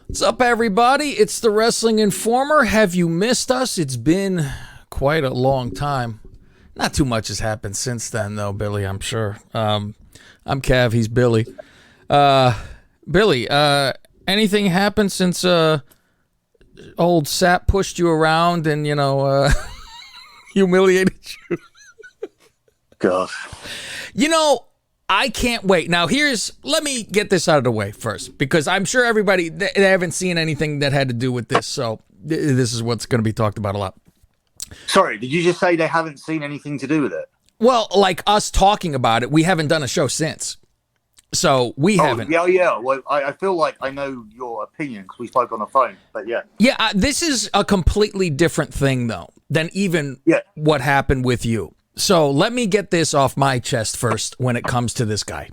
What's up, everybody? It's the Wrestling Informer. Have you missed us? It's been quite a long time. Not too much has happened since then, though, Billy, I'm sure. I'm Cav, he's Billy. Billy, anything happened since old Sapp pushed you around and, humiliated you? God. I can't wait. Now, let me get this out of the way first, because I'm sure everybody, they haven't seen anything that had to do with this, so this is what's going to be talked about a lot. Sorry, did you just say they haven't seen anything to do with it? Well, like us talking about it, we haven't done a show since. So we haven't. Yeah. Well, I feel like I know your opinion because we spoke on the phone, but yeah. Yeah, this is a completely different thing, though, than even what happened with you. So let me get this off my chest first when it comes to this guy.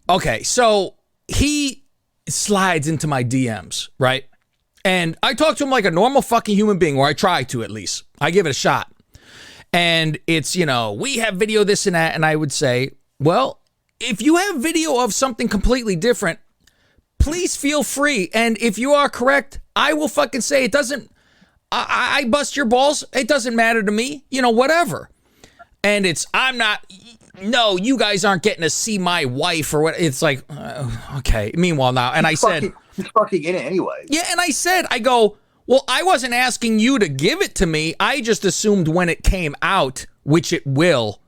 Okay, so he slides into my DMs, right? And I talk to him like a normal fucking human being, or I try to at least. I give it a shot. And it's, we have video this and that, and I would say, well, if you have video of something completely different, please feel free. And if you are correct, I will fucking say it doesn't, I bust your balls. It doesn't matter to me, whatever. And no, you guys aren't getting to see my wife or what. It's like, okay. Meanwhile now, and I said, he's fucking in it anyway. Yeah, and I go, well, I wasn't asking you to give it to me. I just assumed when it came out, which it will.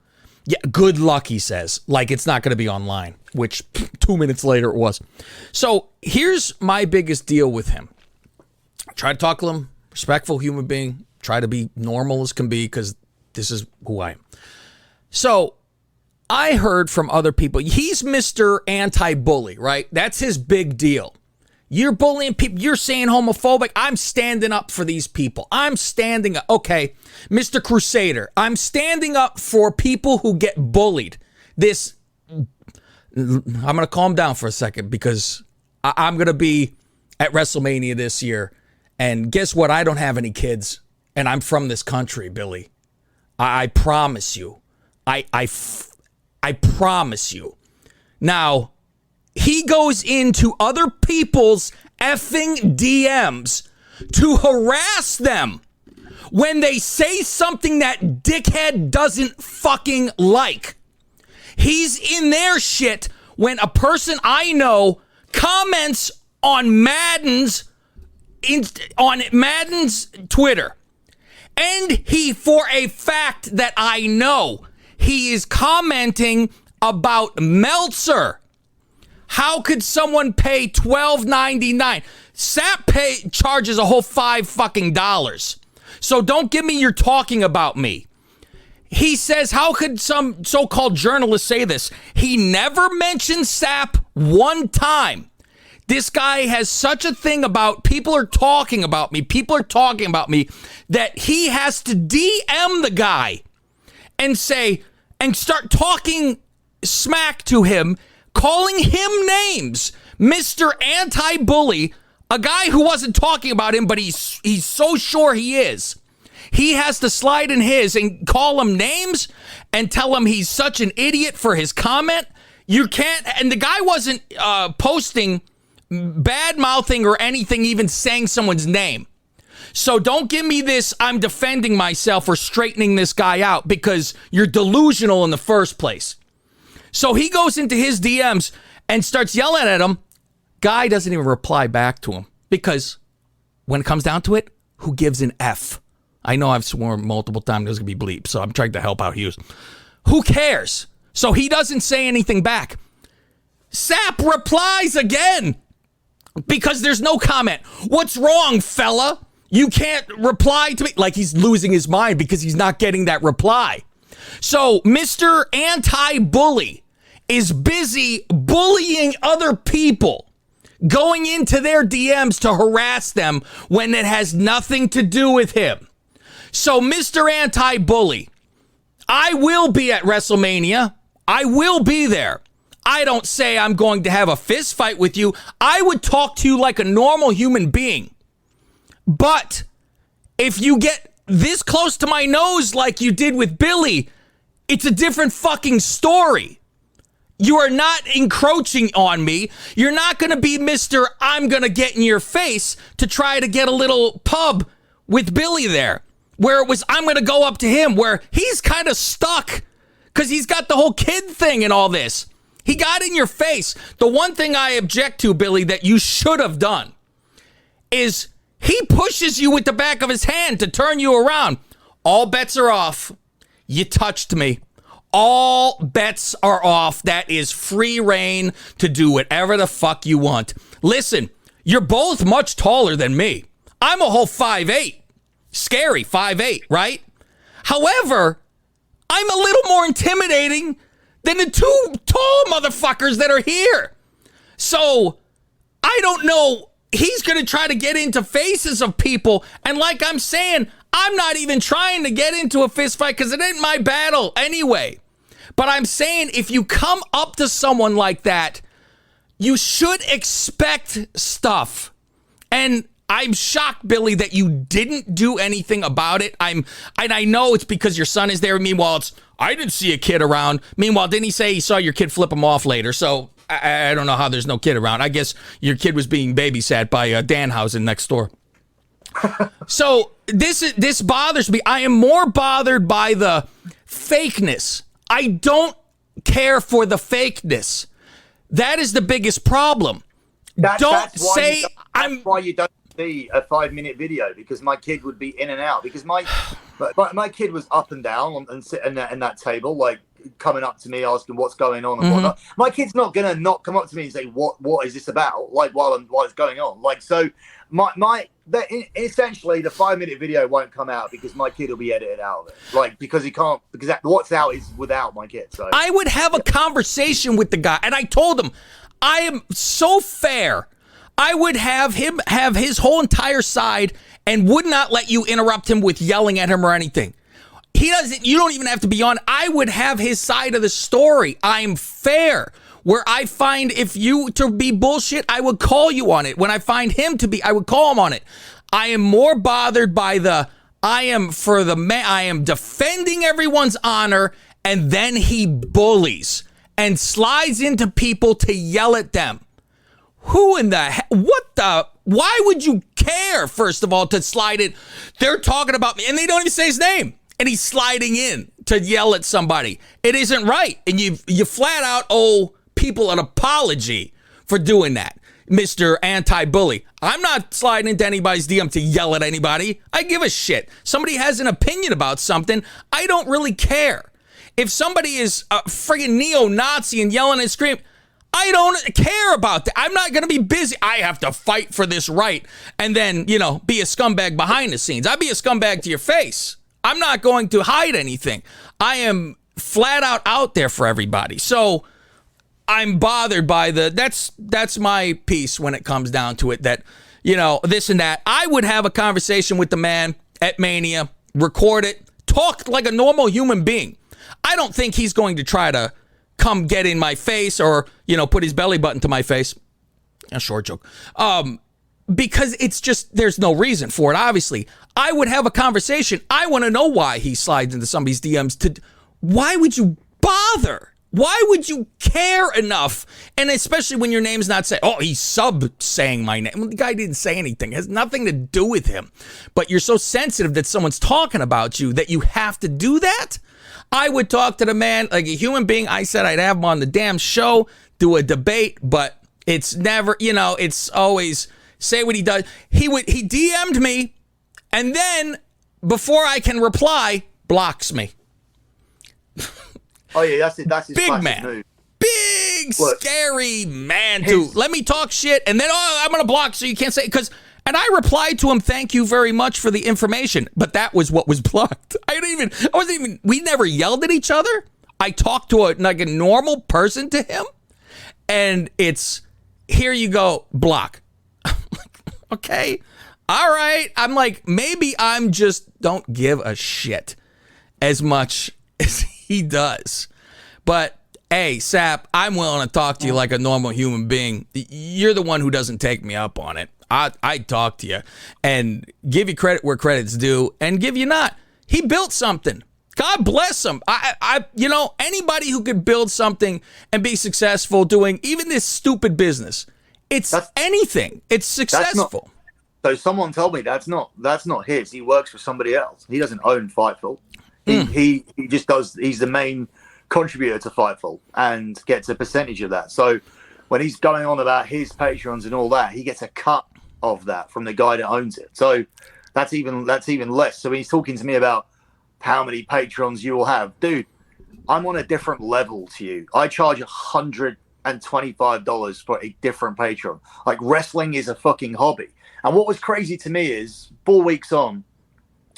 Yeah, good luck, he says. Like, it's not going to be online, which 2 minutes later it was. So here's my biggest deal with him. I try to talk to him, respectful human being, try to be normal as can be, because this is who I am. So I heard from other people, he's Mr. Anti-Bully, right? That's his big deal. You're bullying people. You're saying homophobic. I'm standing up for these people. I'm standing up. Okay, Mr. Crusader, I'm standing up for people who get bullied. I'm going to calm down for a second, because I'm going to be at WrestleMania this year. And guess what? I don't have any kids. And I'm from this country, Billy. I promise you. I promise you. Now, he goes into other people's effing DMs to harass them when they say something that dickhead doesn't fucking like. He's in their shit when a person I know comments on Madden's Twitter. And he, for a fact that I know, he is commenting about Meltzer. How could someone pay $12.99? Sapp charges a whole $5 fucking. So don't give me you're talking about me. He says, how could some so-called journalist say this? He never mentioned Sapp one time. This guy has such a thing about people are talking about me that he has to DM the guy and say, and start talking smack to him, calling him names. Mr. Anti-Bully, a guy who wasn't talking about him, but he's so sure he is. He has to slide in his and call him names and tell him he's such an idiot for his comment. You can't, and the guy wasn't posting bad-mouthing or anything, even saying someone's name. So don't give me this, I'm defending myself or straightening this guy out, because you're delusional in the first place. So he goes into his DMs and starts yelling at him. Guy doesn't even reply back to him, because when it comes down to it, who gives an F? I know I've sworn multiple times there's going to be bleep, so I'm trying to help out Hughes. Who cares? So he doesn't say anything back. Sapp replies again, because there's no comment. What's wrong, fella? You can't reply to me. Like he's losing his mind because he's not getting that reply. So Mr. Anti-Bully is busy bullying other people, going into their DMs to harass them when it has nothing to do with him. So Mr. Anti-Bully, I will be at WrestleMania. I will be there. I don't say I'm going to have a fist fight with you. I would talk to you like a normal human being. But if you get this close to my nose like you did with Billy, it's a different fucking story. You are not encroaching on me. You're not going to be Mr. I'm going to get in your face to try to get a little pub with Billy there, where it was I'm going to go up to him, where he's kind of stuck because he's got the whole kid thing and all this. He got in your face. The one thing I object to, Billy, that you should have done is he pushes you with the back of his hand to turn you around. All bets are off. You touched me. All bets are off. That is free reign to do whatever the fuck you want. Listen, you're both much taller than me. I'm a whole 5'8". Scary 5'8", right? However, I'm a little more intimidating than the two tall motherfuckers that are here. So, I don't know. He's going to try to get into faces of people. And like I'm saying, I'm not even trying to get into a fist fight because it ain't my battle anyway. But I'm saying if you come up to someone like that, you should expect stuff. And I'm shocked, Billy, that you didn't do anything about it. And I know it's because your son is there. Meanwhile, I didn't see a kid around. Meanwhile, didn't he say he saw your kid flip him off later? So I don't know how there's no kid around. I guess your kid was being babysat by Danhausen next door. So this bothers me. I am more bothered by the fakeness. I don't care for the fakeness. That is the biggest problem. That's why you don't see a 5-minute video, because my kid would be in and out, because my kid was up and down and sitting in that table, like coming up to me asking what's going on and whatnot. My kid's not gonna not come up to me and say what is this about, like while it's going on. Like, so essentially the 5-minute video won't come out because my kid will be edited out of it, like because he can't, because what's out is without my kid. So I would have a conversation with the guy, and I told him I am so fair. I would have him have his whole entire side and would not let you interrupt him with yelling at him or anything. You don't even have to be on. I would have his side of the story. I'm fair. Where I find if you to be bullshit, I would call you on it. When I find him to be, I would call him on it. I am more bothered by I am defending everyone's honor, and then he bullies and slides into people to yell at them. Who in the heck? Why would you care, first of all, to slide it? They're talking about me, and they don't even say his name. And he's sliding in to yell at somebody. It isn't right. And you flat out owe people an apology for doing that, Mr. Anti-Bully. I'm not sliding into anybody's DM to yell at anybody. I give a shit. Somebody has an opinion about something, I don't really care. If somebody is a friggin' neo-Nazi and yelling and screaming, I don't care about that. I'm not going to be busy. I have to fight for this right and then, be a scumbag behind the scenes. I'd be a scumbag to your face. I'm not going to hide anything. I am flat out there for everybody. So I'm bothered by that's my piece when it comes down to it, that, this and that. I would have a conversation with the man at Mania, record it, talk like a normal human being. I don't think he's going to try to come get in my face or, put his belly button to my face. A short joke. Because it's just, there's no reason for it, obviously. I would have a conversation. I want to know why he slides into somebody's DMs. Why would you bother? Why would you care enough? And especially when your name's not saying, he's saying my name. Well, the guy didn't say anything. It has nothing to do with him. But you're so sensitive that someone's talking about you that you have to do that? I would talk to the man like a human being. I said I'd have him on the damn show, do a debate, but it's never, it's always say what he does. He DM'd me, and then before I can reply, blocks me. Oh yeah, that's his big man. Move. Big scary man too. Let me talk shit, and then I'm gonna block so you can't say and I replied to him, thank you very much for the information. But that was what was blocked. We never yelled at each other. I talked to a normal person to him. And it's, here you go, block. Okay. All right. I'm like, maybe I'm just don't give a shit as much as he does. But hey, Sapp, I'm willing to talk to you like a normal human being. You're the one who doesn't take me up on it. I'd talk to you and give you credit where credit's due and give you not. He built something. God bless them. Anybody who could build something and be successful doing even this stupid business, anything. It's successful. So someone told me that's not his. He works for somebody else. He doesn't own Fightful. He just does. He's the main contributor to Fightful and gets a percentage of that. So when he's going on about his Patreons and all that, he gets a cut of that from the guy that owns it. So that's even less. So when he's talking to me about how many Patrons you will have, dude, I'm on a different level to you. I charge $125 for a different Patreon. Like, wrestling is a fucking hobby. And what was crazy to me is 4 weeks on,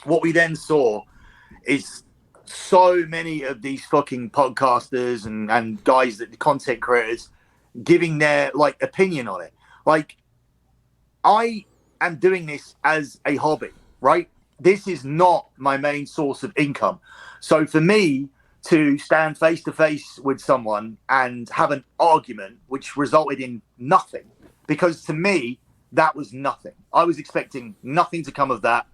what we then saw is so many of these fucking podcasters and guys that content creators giving their like opinion on it. Like, I am doing this as a hobby, right? This is not my main source of income. So for me to stand face to face with someone and have an argument which resulted in nothing, because to me that was nothing. I was expecting nothing to come of that.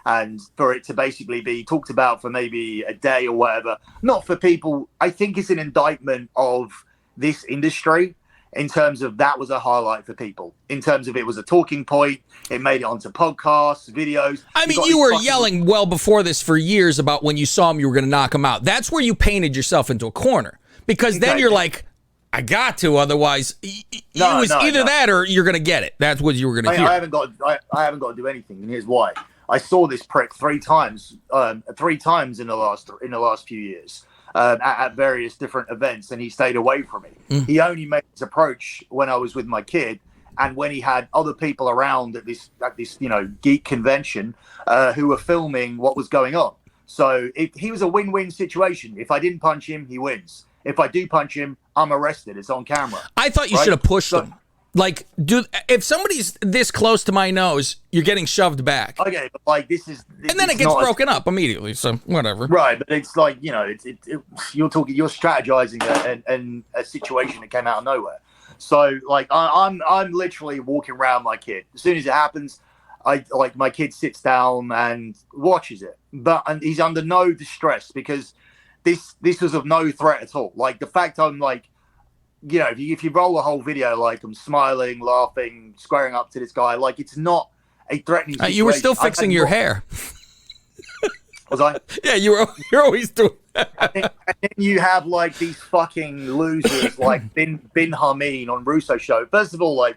And for it to basically be talked about for maybe a day or whatever, not for people. I think it's an indictment of this industry in terms of that was a highlight for people. In terms of it was a talking point, it made it onto podcasts, videos. I mean, you were yelling well before this for years about when you saw him, you were going to knock him out. That's where you painted yourself into a corner, because then you're like, I got to, otherwise it was either that or you're going to get it. That's what you were going to hear. I haven't got to do anything, and here's why. I saw this prick three times in the last few years at various different events, and he stayed away from me. He only made his approach when I was with my kid, and when he had other people around at this geek convention who were filming what was going on. So he was a win-win situation. If I didn't punch him, he wins. If I do punch him, I'm arrested. It's on camera. I thought you should have pushed him. Like, if somebody's this close to my nose, you're getting shoved back. Okay, but like this is, and then it gets broken up immediately. So whatever. Right, but it's like you're strategizing and a situation that came out of nowhere. So like I'm literally walking around my kid. As soon as it happens, my kid sits down and watches it, and he's under no distress because this was of no threat at all. Like the fact I'm like. If you roll the whole video, like I'm smiling, laughing, squaring up to this guy, like it's not a threatening situation. You were still fixing your hair. Was I? Yeah, you're always doing that. And then you have like these fucking losers like Bin Hameen on Russo show. First of all, like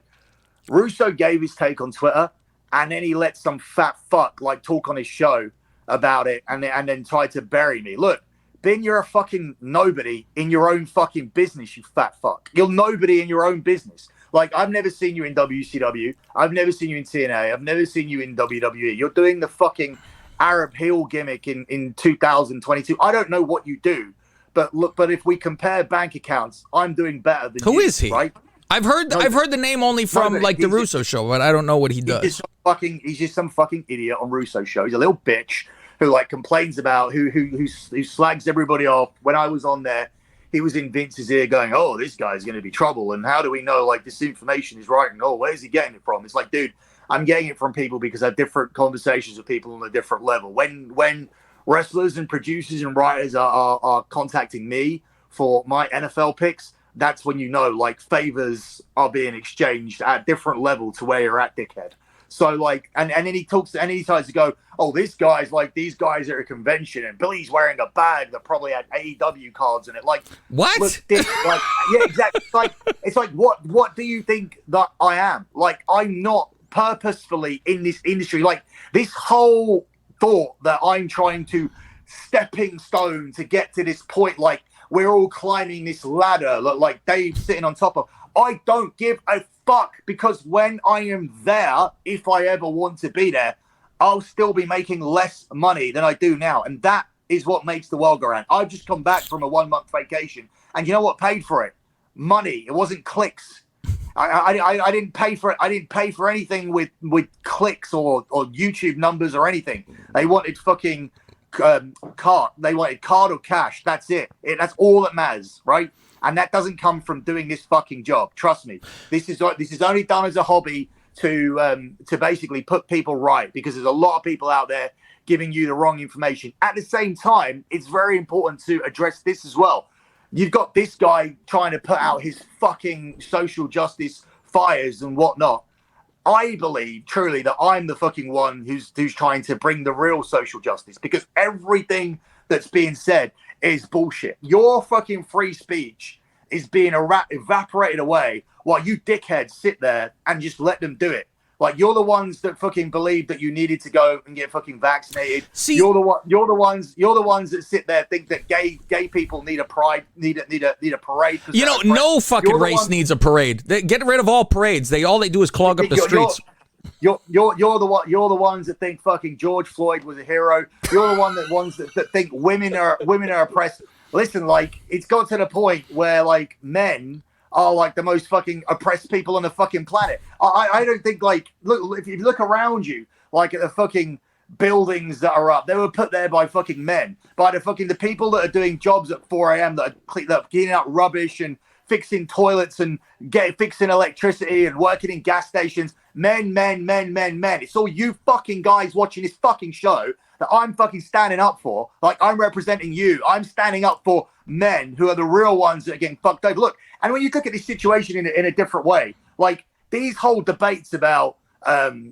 Russo gave his take on Twitter, and then he let some fat fuck like talk on his show about it, and then tried to bury me. Look. Ben, you're a fucking nobody in your own fucking business, you fat fuck. You're nobody in your own business. Like, I've never seen you in WCW. I've never seen you in TNA. I've never seen you in WWE. You're doing the fucking Arab heel gimmick in 2022. I don't know what you do, but look. But if we compare bank accounts, I'm doing better than you. Who is he? Right? I've heard the name only from the Russo show, but I don't know what he does. He's just some fucking idiot on Russo show. He's a little bitch who like complains about who slags everybody off. When I was on there, he was in Vince's ear going, "Oh, this guy's going to be trouble, and how do we know like this information is right? And oh, where's he getting it from?" It's like, dude, I'm getting it from people because I have different conversations with people on a different level. When wrestlers and producers and writers are contacting me for my NFL picks, that's when like favors are being exchanged at a different level to where you're at, dickhead. So like, and then he talks and he tries to go, "Oh, this guy's like these guys at a convention, and Billy's wearing a bag that probably had AEW cards in it." Like, what? Look, like, yeah, exactly. It's like what do you think that I am? Like, I'm not purposefully in this industry. Like, this whole thought that I'm trying to stepping stone to get to this point, like we're all climbing this ladder, like Dave's sitting on top of. I don't give a fuck, because when I am there, if I ever want to be there, I'll still be making less money than I do now. And that is what makes the world go round. I've just come back from a 1-month vacation, and you know what paid for it? Money. It wasn't clicks. I didn't pay for it. I didn't pay for anything with clicks or YouTube numbers or anything. They wanted fucking card. They wanted card or cash. That's it. That's all that matters, right? And that doesn't come from doing this fucking job. Trust me. This is only done as a hobby to basically put people right, because there's a lot of people out there giving you the wrong information. At the same time, it's very important to address this as well. You've got this guy trying to put out his fucking social justice fires and whatnot. I believe truly that I'm the fucking one who's trying to bring the real social justice, because everything that's being said is bullshit. Your fucking free speech is being evaporated away while you dickheads sit there and just let them do it. Like, you're the ones that fucking believe that you needed to go and get fucking vaccinated. See, you're the ones that sit there think that gay people need a parade. You know, no fucking race needs a parade. Get rid of all parades. All they do is clog up the streets. You're the ones that think fucking George Floyd was a hero. You're the ones that think women are oppressed. Listen, like, it's got to the point where, like, men are like the most fucking oppressed people on the fucking planet. I don't think, like, look, if you look around you, like, at the fucking buildings that are up, they were put there by fucking men, by the people that are doing jobs at 4 a.m. that are cleaning out rubbish and fixing toilets and fixing electricity and working in gas stations. Men. It's all you fucking guys watching this fucking show that I'm fucking standing up for. Like, I'm representing you. I'm standing up for men who are the real ones that are getting fucked over. Look, and when you look at this situation in a different way, like, these whole debates about homophobia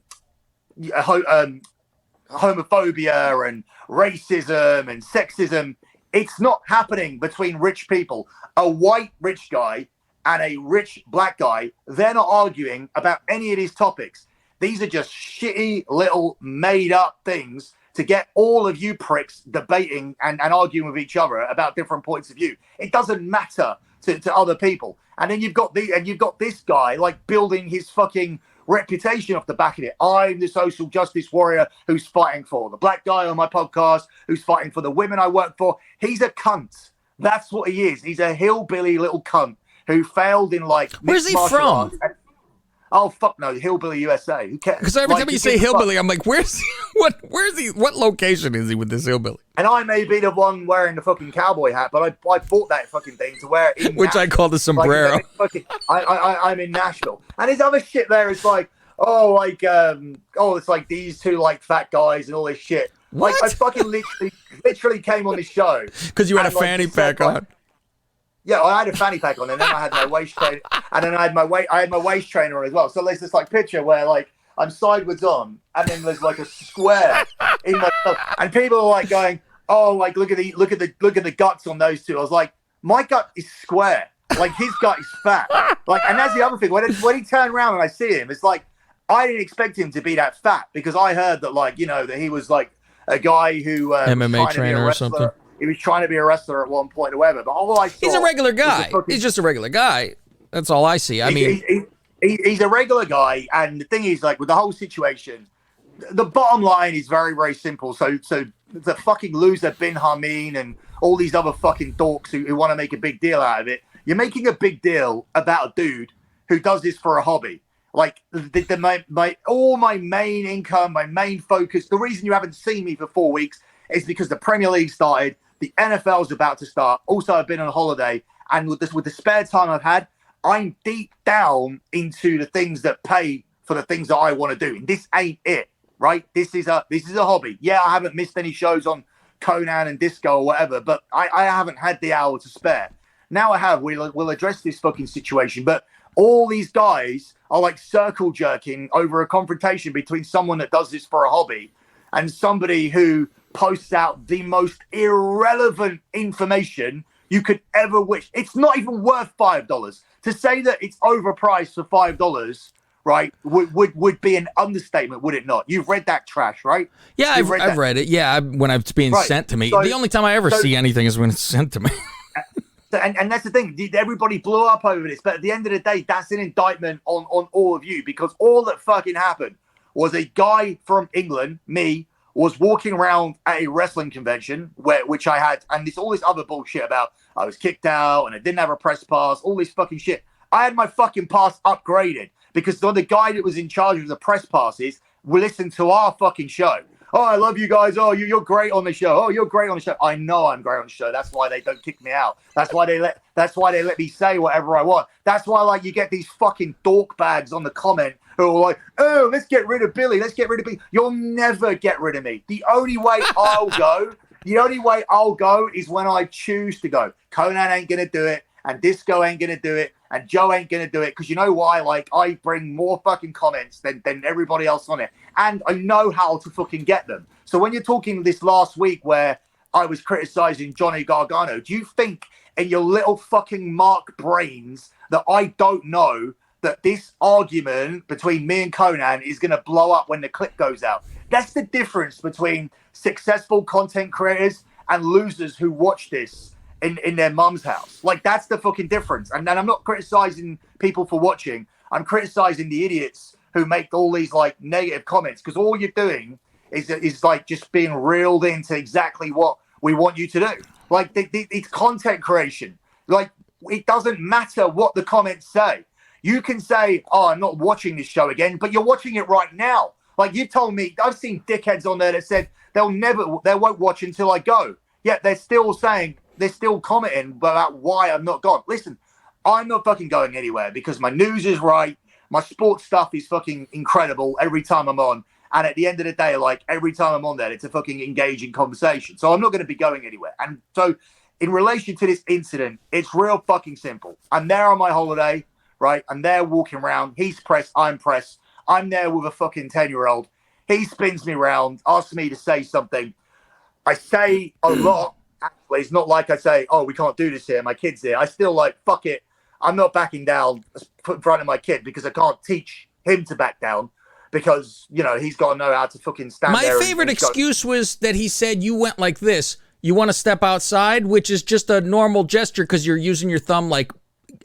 and racism and sexism, it's not happening between rich people. A white rich guy and a rich black guy, they're not arguing about any of these topics. These are just shitty little made up things to get all of you pricks debating and arguing with each other about different points of view. It doesn't matter to other people. And then you've got this guy, like, building his fucking reputation off the back of it. I'm the social justice warrior who's fighting for the black guy on my podcast, who's fighting for the women I work for. He's a cunt. That's what he is. He's a hillbilly little cunt who failed in, like, where's he from? Oh, fuck no, Hillbilly USA. Who cares? Because every time you say hillbilly, I'm like, where's he? What location is he with this hillbilly? And I may be the one wearing the fucking cowboy hat, but I bought that fucking thing to wear it in which I call the sombrero. Like, I'm in Nashville. And his other shit there is like, it's like these two, like, fat guys and all this shit. What? Like, I fucking literally came on this show. Because you had a fanny pack on. Yeah, I had a fanny pack on, and then I had my waist trainer, and then I had my waist trainer on as well. So there's this, like, picture where, like, I'm sideways on, and then there's, like, a square in my stuff, and people are, like, going, "Oh, like, look at the guts on those two." I was like, my gut is square, like, his gut is fat, like, and that's the other thing. When he turned around and I see him, it's like, I didn't expect him to be that fat, because I heard that, like, you know, that he was, like, a guy who MMA trainer or something. He was trying to be a wrestler at one point or whatever, but all I saw... He's a regular guy. He's just a regular guy. That's all I see. I mean... He's a regular guy, and the thing is, like, with the whole situation, the bottom line is very, very simple. So the fucking loser Bin Hameen and all these other fucking dorks who want to make a big deal out of it, you're making a big deal about a dude who does this for a hobby. Like, all my main income, my main focus, the reason you haven't seen me for 4 weeks is because the Premier League started, the NFL's about to start. Also, I've been on holiday, and with the spare time I've had, I'm deep down into the things that pay for the things that I want to do. And this ain't it, right? This is a hobby. Yeah, I haven't missed any shows on Conan and Disco or whatever, but I haven't had the hour to spare. Now I have. We'll address this fucking situation, but all these guys are, like, circle jerking over a confrontation between someone that does this for a hobby and somebody who posts out the most irrelevant information you could ever wish. It's not even worth $5. To say that it's overpriced for $5, right, would be an understatement, would it not? You've read that trash, right? Yeah, I've read it. Yeah, when it's being sent to me. So, the only time I ever see anything is when it's sent to me. And that's the thing. Everybody blew up over this, but at the end of the day, that's an indictment on all of you, because all that fucking happened was a guy from England, me, was walking around at a wrestling convention which I had, and all this other bullshit about I was kicked out and I didn't have a press pass, all this fucking shit. I had my fucking pass upgraded because the guy that was in charge of the press passes will listen to our fucking show. Oh, I love you guys. Oh, you're great on the show. Oh, you're great on the show. I know I'm great on the show. That's why they don't kick me out. That's why they let me say whatever I want. That's why like you get these fucking dork bags on the comment who are like, oh, let's get rid of Billy. Let's get rid of Billy. You'll never get rid of me. The only way I'll go is when I choose to go. Conan ain't gonna do it, and Disco ain't gonna do it, and Joe ain't gonna do it, because you know why? Like, I bring more fucking comments than everybody else on it, and I know how to fucking get them. So when you're talking this last week where I was criticizing Johnny Gargano, do you think in your little fucking Mark brains that I don't know that this argument between me and Conan is gonna blow up when the clip goes out? That's the difference between successful content creators and losers who watch this in their mum's house. Like, that's the fucking difference. And then I'm not criticizing people for watching. I'm criticizing the idiots who make all these like negative comments, because all you're doing is like just being reeled into exactly what we want you to do. Like, it's content creation. Like, it doesn't matter what the comments say. You can say, oh, I'm not watching this show again, but you're watching it right now. Like, you told me, I've seen dickheads on there that said they won't watch until I go. Yet they're still commenting about why I'm not gone. Listen, I'm not fucking going anywhere because my news is right. My sports stuff is fucking incredible every time I'm on. And at the end of the day, like, every time I'm on there, it's a fucking engaging conversation. So I'm not going to be going anywhere. And so in relation to this incident, it's real fucking simple. I'm there on my holiday, right? I'm there walking around. He's pressed. I'm pressed. I'm there with a fucking 10-year-old. He spins me around, asks me to say something. I say a lot. Actually, it's not like I say, oh, we can't do this here. My kid's here. I still like, fuck it. I'm not backing down in front of my kid because I can't teach him to back down because, you know, he's got to know how to fucking stand there. My favorite excuse was that he said you went like this. You want to step outside, which is just a normal gesture because you're using your thumb like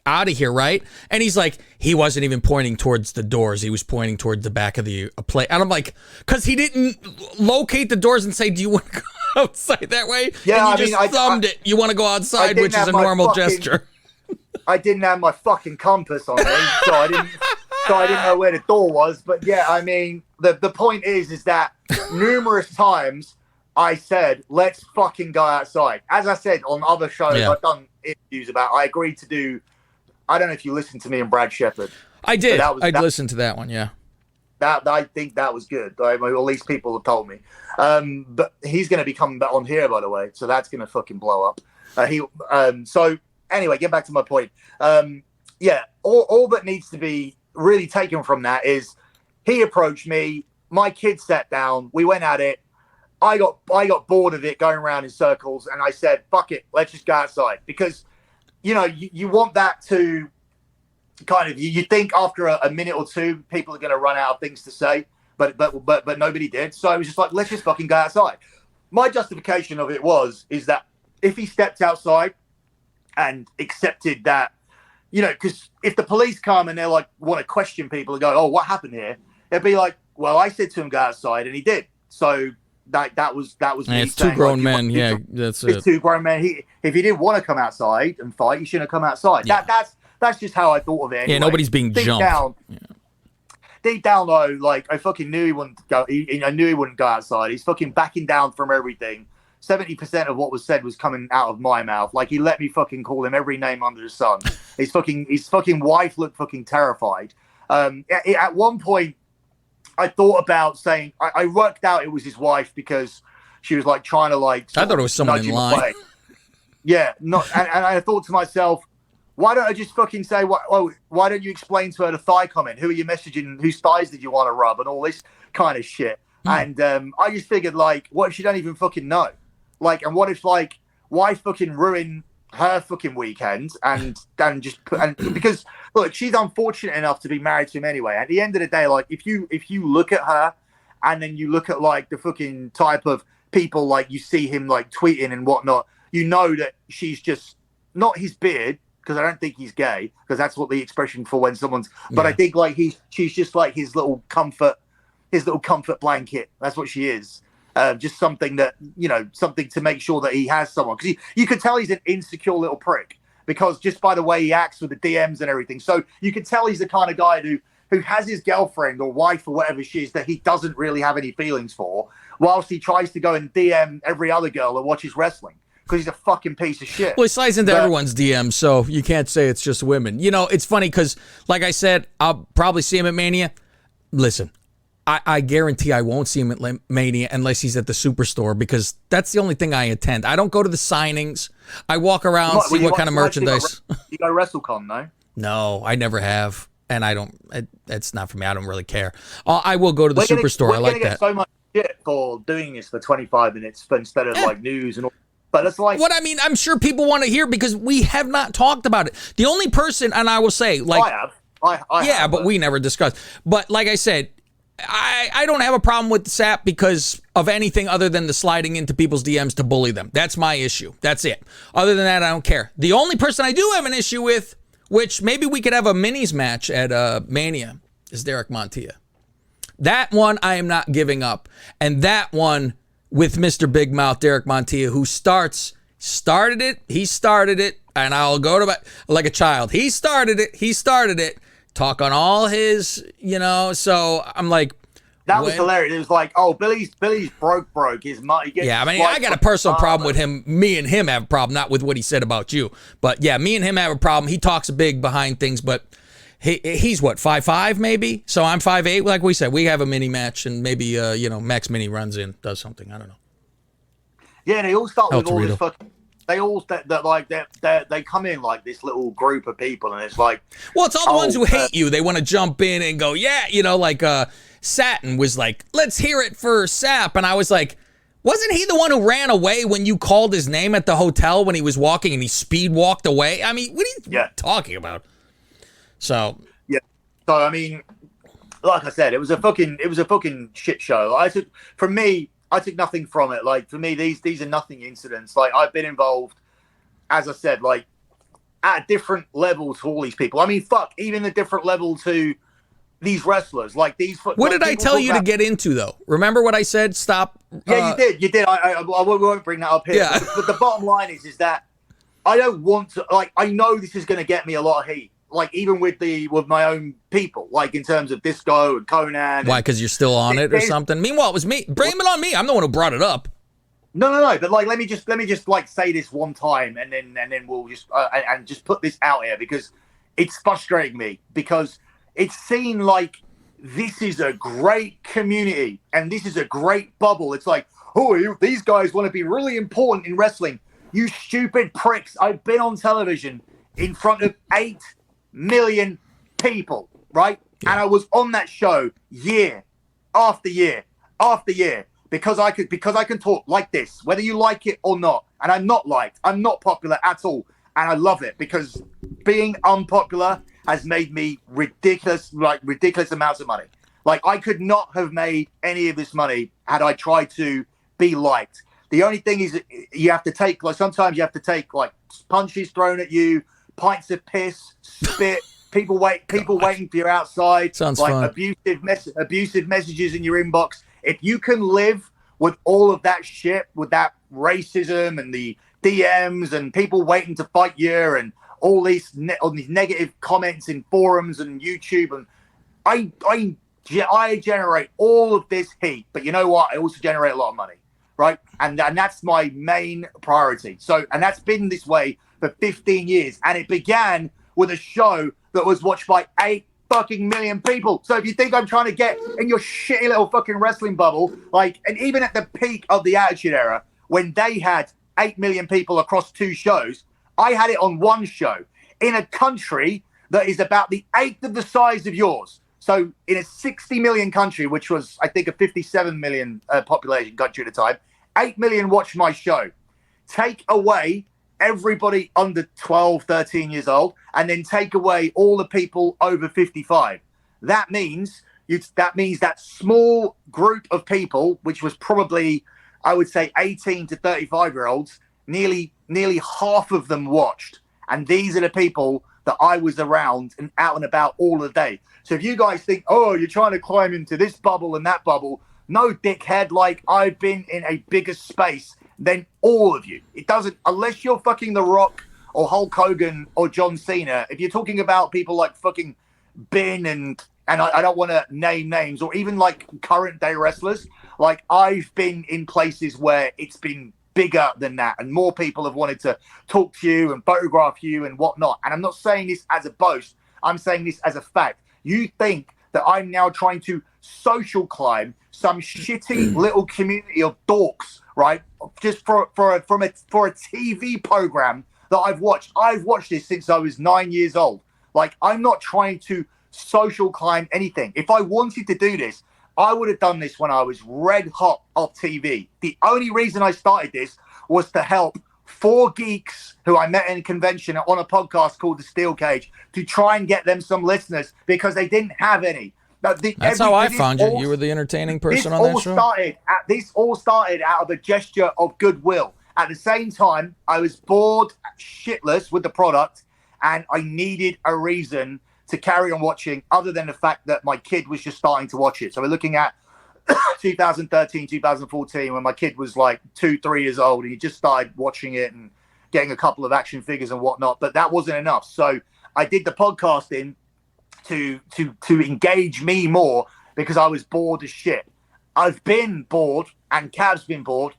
out of here, right? And he's like, he wasn't even pointing towards the doors. He was pointing toward the back of the plate. And I'm like, because he didn't locate the doors and say, do you want to go outside that way? Yeah, and you just thumbed it. You want to go outside, which is a normal gesture. I didn't have my fucking compass on me, so I didn't know where the door was. But yeah, I mean, the point is that numerous times I said, let's fucking go outside. As I said on other shows, I've done interviews about, I agreed to do, I don't know if you listened to me and Brad Shepard. I did. I'd listened to that one, yeah. That I think that was good. I mean, at least people have told me. But he's going to be coming back on here, by the way, so that's going to fucking blow up. So anyway, get back to my point. Yeah, all that needs to be really taken from that is he approached me, my kid sat down, we went at it. I got bored of it going around in circles, and I said, fuck it, let's just go outside. Because, you know, you want that to kind of, you think after a minute or two, people are going to run out of things to say, but nobody did. So I was just like, let's just fucking go outside. My justification of it is that if he stepped outside and accepted that, you know, because if the police come and they're like, want to question people and go, oh, what happened here? They'd be like, well, I said to him, go outside, and he did. So that was me. It's two grown men. Yeah, that's it. It's two grown men. If he didn't want to come outside and fight, he shouldn't have come outside. Yeah. That's just how I thought of it. Anyway. Yeah, nobody's being jumped. Deep down though, like, I fucking knew he wouldn't go. I knew he wouldn't go outside. He's fucking backing down from everything. 70% of what was said was coming out of my mouth. Like, he let me fucking call him every name under the sun. His fucking wife looked fucking terrified. At one point, I thought about saying, I worked out it was his wife because she was like trying to like. I thought it was someone in line. Yeah, and I thought to myself, why don't I just fucking say, why don't you explain to her the thigh comment? Who are you messaging? Whose thighs did you want to rub and all this kind of shit? And I just figured, like, what if she don't even fucking know? Like, and what if, like, why fucking ruin her fucking weekend and because look, she's unfortunate enough to be married to him anyway. At the end of the day, like, if you look at her and then you look at like the fucking type of people like you see him like tweeting and whatnot, you know that she's just not his beard, because I don't think he's gay, because that's what the expression for when someone's. But I think like she's just like his little comfort blanket. That's what she is. Just something that, you know, something to make sure that he has someone, because you could tell he's an insecure little prick, because just by the way he acts with the DMs and everything. So you could tell he's the kind of guy who has his girlfriend or wife or whatever she is that he doesn't really have any feelings for, whilst he tries to go and DM every other girl that watches wrestling because he's a fucking piece of shit. Well, he slides into everyone's DMs, so you can't say it's just women. You know, it's funny because, like I said, I'll probably see him at Mania. Listen, I guarantee I won't see him at Mania unless he's at the Superstore, because that's the only thing I attend. I don't go to the signings. I walk around, see what kind of merchandise. You go to WrestleCon, no? No, I never have, and I don't. It's not for me. I don't really care. I will go to the Superstore. I like that. We're gonna get so much shit for doing this for 25 minutes instead of like news and all. But it's like what I mean. I'm sure people want to hear because we have not talked about it. The only person, and I will say, like, I have, but we never discussed. But like I said, I don't have a problem with Sapp because of anything other than the sliding into people's DMs to bully them. That's my issue. That's it. Other than that, I don't care. The only person I do have an issue with, which maybe we could have a minis match at Mania, is Derek Montilla. That one I am not giving up. And that one with Mr. Big Mouth, Derek Montilla, who started it, and I'll go to like a child. He started it. Talk on all his, so I'm like. That was hilarious. It was like, oh, Billy's broke. His money. Yeah, I mean, I got a personal problem with him. Me and him have a problem, not with what he said about you. But yeah, me and him have a problem. He talks big behind things, but he's what, 5'5" maybe? So I'm 5'8". Like we said, we have a mini match, and maybe Max Mini runs in, does something. I don't know. Yeah, they all start with all this fucking. They all they come in like this little group of people, and it's like, well, it's all the ones who hate you. They want to jump in and go, yeah, like Satin was like, let's hear it for Sapp, and I was like, wasn't he the one who ran away when you called his name at the hotel when he was walking and he speed walked away? I mean, what are you talking about? So yeah, so I mean, like I said, it was a fucking shit show. I took nothing from it. Like, for me, these are nothing incidents. Like, I've been involved, as I said, like, at a different level to all these people. I mean, fuck, even a different level to these wrestlers. Like, these. What did I tell you to get into, though? Remember what I said? Stop. Yeah, you did. I won't bring that up here. Yeah. But the bottom line is that I don't want to. Like, I know this is going to get me a lot of heat. Like, even with my own people, like in terms of Disco and Conan. Why? Because you're still on it or something. Meanwhile, it was me. Blame it on me. I'm the one who brought it up. No. But like, let me just like say this one time, and then we'll just and just put this out here, because it's frustrating me, because it's seen like this is a great community and this is a great bubble. It's like, oh, these guys want to be really important in wrestling. You stupid pricks! I've been on television in front of 8 million people, right? Yeah. And I was on that show year after year after year because I can talk like this, whether you like it or not. And I'm not liked. I'm not popular at all. And I love it, because being unpopular has made me ridiculous amounts of money. Like, I could not have made any of this money had I tried to be liked. The only thing is you have to take, like, sometimes you have to take like punches thrown at you, pints of piss, spit, people waiting for you outside. Sounds like fun. Abusive messages in your inbox. If you can live with all of that shit, with that racism and the DMs and people waiting to fight you and all these negative comments in forums and YouTube, and I generate all of this heat, but you know what? I also generate a lot of money, right? And that's my main priority. So, and that's been this way for 15 years. And it began with a show that was watched by 8 fucking million people. So if you think I'm trying to get in your shitty little fucking wrestling bubble, like, and even at the peak of the Attitude Era, when they had 8 million people across 2 shows, I had it on 1 show in a country that is about the 1/8 of the size of yours. So in a 60 million country, which was, I think, a 57 million population country at the time, 8 million watched my show. Take away everybody under 12, 13 years old, and then take away all the people over 55. That means that small group of people, which was probably, I would say, 18 to 35-year-olds, nearly half of them watched. And these are the people that I was around and out and about all the day. So if you guys think, oh, you're trying to climb into this bubble and that bubble, no, dickhead, like, I've been in a bigger space than all of you. It doesn't, unless you're fucking The Rock or Hulk Hogan or John Cena. If you're talking about people like fucking Bin and and I don't want to name names or even like current day wrestlers. Like I've been in places where it's been bigger than that, and more people have wanted to talk to you and photograph you and whatnot. And I'm not saying this as a boast. I'm saying this as a fact. You think that I'm now trying to social climb some shitty little community of dorks, right? Just for a TV program that I've watched. I've watched this since I was 9 years old. Like, I'm not trying to social climb anything. If I wanted to do this, I would have done this when I was red hot off TV. The only reason I started this was to help 4 geeks who I met in a convention on a podcast called The Steel Cage to try and get them some listeners because they didn't have any. That's how I found you. You were the entertaining person on that show. This all started out of a gesture of goodwill. At the same time, I was bored shitless with the product, and I needed a reason to carry on watching other than the fact that my kid was just starting to watch it. So we're looking at 2013, 2014, when my kid was like 2-3 years old, and he just started watching it and getting a couple of action figures and whatnot. But that wasn't enough. So I did the podcasting to engage me more because I was bored as shit. I've been bored, and Cav's been bored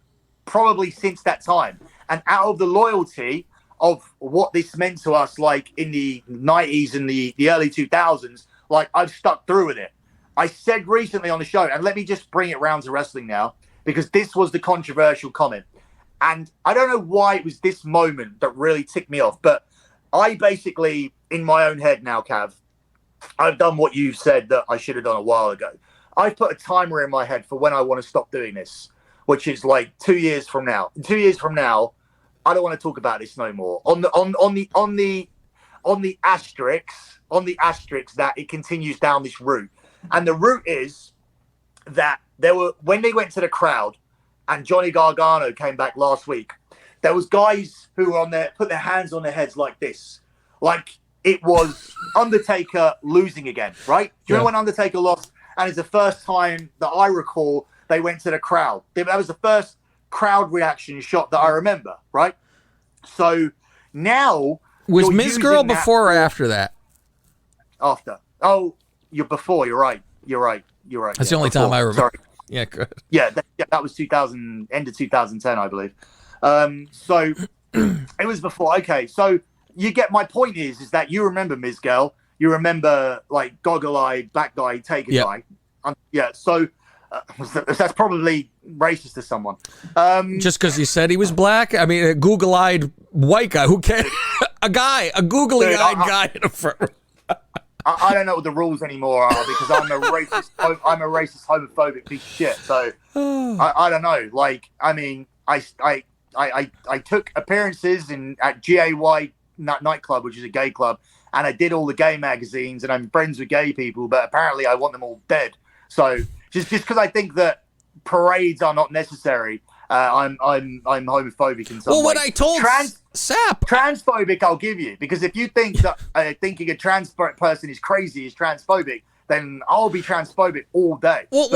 probably since that time. And out of the loyalty of what this meant to us, like in the 90s and the early 2000s, like I've stuck through with it. I said recently on the show, and let me just bring it round to wrestling now, because this was the controversial comment. And I don't know why it was this moment that really ticked me off, but I basically, in my own head now, Cav, I've done what you said that I should have done a while ago. I've put a timer in my head for when I want to stop doing this, which is like 2 years from now. 2 years from now, I don't want to talk about this no more. On the asterisk that it continues down this route. And the route is that when they went to the crowd and Johnny Gargano came back last week, there was guys who were put their hands on their heads like this. Like it was Undertaker losing again, right? Do you know when Undertaker lost? And it's the first time that I recall they went to the crowd. That was the first crowd reaction shot that I remember, right? So now... Was Ms. Girl before or after that? After. Oh, you're before. You're right. That's the only time I remember. Sorry. Yeah, good. Yeah, that was end of 2010, I believe. So it was before. Okay, so you get my point is that you remember Ms. Girl. You remember, like, goggle-eyed, black guy, Taker guy. So... that's probably racist to someone. Just because you said he was black? I mean, a Google-eyed white guy. Who cares? a googly-eyed guy in the front row. I don't know what the rules anymore are because I'm a racist, homophobic piece of shit. So I don't know. Like, I mean, I took appearances at GAY nightclub, which is a gay club, and I did all the gay magazines, and I'm friends with gay people, but apparently I want them all dead. So just because I think that parades are not necessary, I'm homophobic in some way. Well, what I told Sapp. Transphobic, I'll give you, because if you think that thinking a trans person is crazy is transphobic, then I'll be transphobic all day. Well,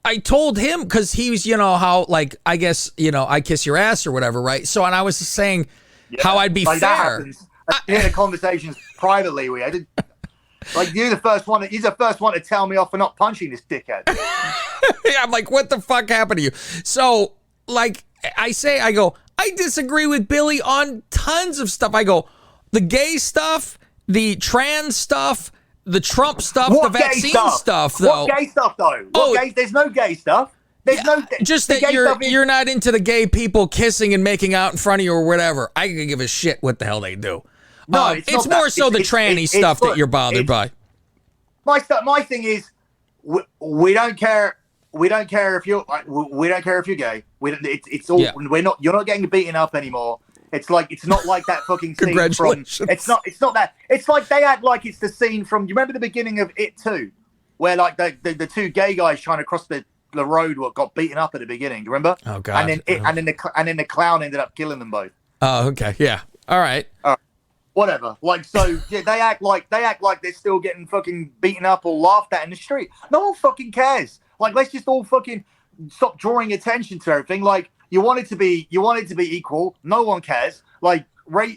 I told him, because he was, how, like, I guess, I kiss your ass or whatever, right? So, and I was just saying how I'd be fair. That happens. I hear the conversations privately we had. Like, he's the first one to tell me off for not punching this dickhead. Yeah, I'm like, what the fuck happened to you? So, like, I go, I disagree with Billy on tons of stuff. I go, the gay stuff, the trans stuff, the Trump stuff, the vaccine stuff, though. What gay stuff, though? There's no gay stuff. Just that you're not into the gay people kissing and making out in front of you or whatever. I can give a shit what the hell they do. No, it's more so the tranny stuff that you're bothered by. My thing is, we don't care. We don't care if you're. We don't care if you're gay. It's all. Yeah. You're not getting beaten up anymore. It's not like that fucking scene Congratulations. It's not that. It's like they act like it's the scene from. You remember the beginning of It 2, where like the two gay guys trying to cross the road got beaten up at the beginning. You remember? Oh god. And then the clown ended up killing them both. Oh okay. Yeah. All right. Whatever. Like, so yeah, they act like they're still getting fucking beaten up or laughed at in the street. No one fucking cares. Like, let's just all fucking stop drawing attention to everything. Like, you want it to be equal. No one cares. Like,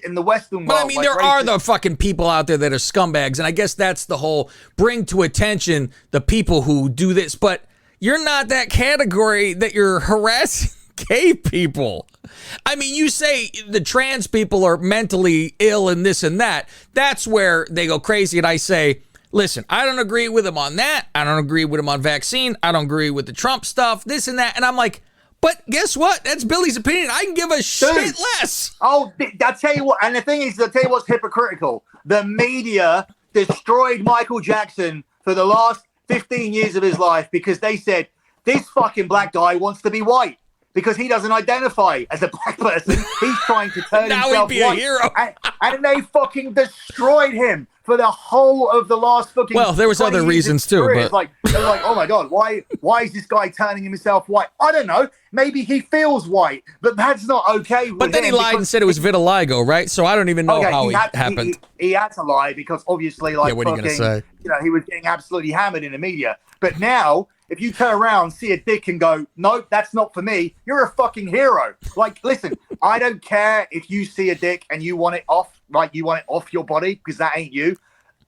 in the Western world. But I mean, there are the fucking people out there that are scumbags, and I guess that's the whole bring to attention the people who do this. But you're not that category that you're harassing gay people. I mean, you say the trans people are mentally ill and this and that. That's where they go crazy, and I say, listen, I don't agree with him on that. I don't agree with him on vaccine. I don't agree with the Trump stuff, this and that. And I'm like, but guess what? That's Billy's opinion. I can give a shit less. Oh, I'll tell you what. And the thing is, I'll tell you what's hypocritical. The media destroyed Michael Jackson for the last 15 years of his life because they said, this fucking black guy wants to be white because he doesn't identify as a black person. He's trying to turn now himself he'd be white. A hero. And they fucking destroyed him for the whole of the last fucking. Well, there was other reasons too, but it's like, oh my god, why is this guy turning himself white? I don't know. Maybe he feels white, but that's not okay. But then he lied and said it was vitiligo, right? So I don't even know how it happened. He had to lie because obviously, like, what are you gonna say? He was getting absolutely hammered in the media. But now, if you turn around, see a dick, and go, nope, that's not for me, you're a fucking hero. Like, listen, I don't care if you see a dick and you want it off, like you want it off your body because that ain't you.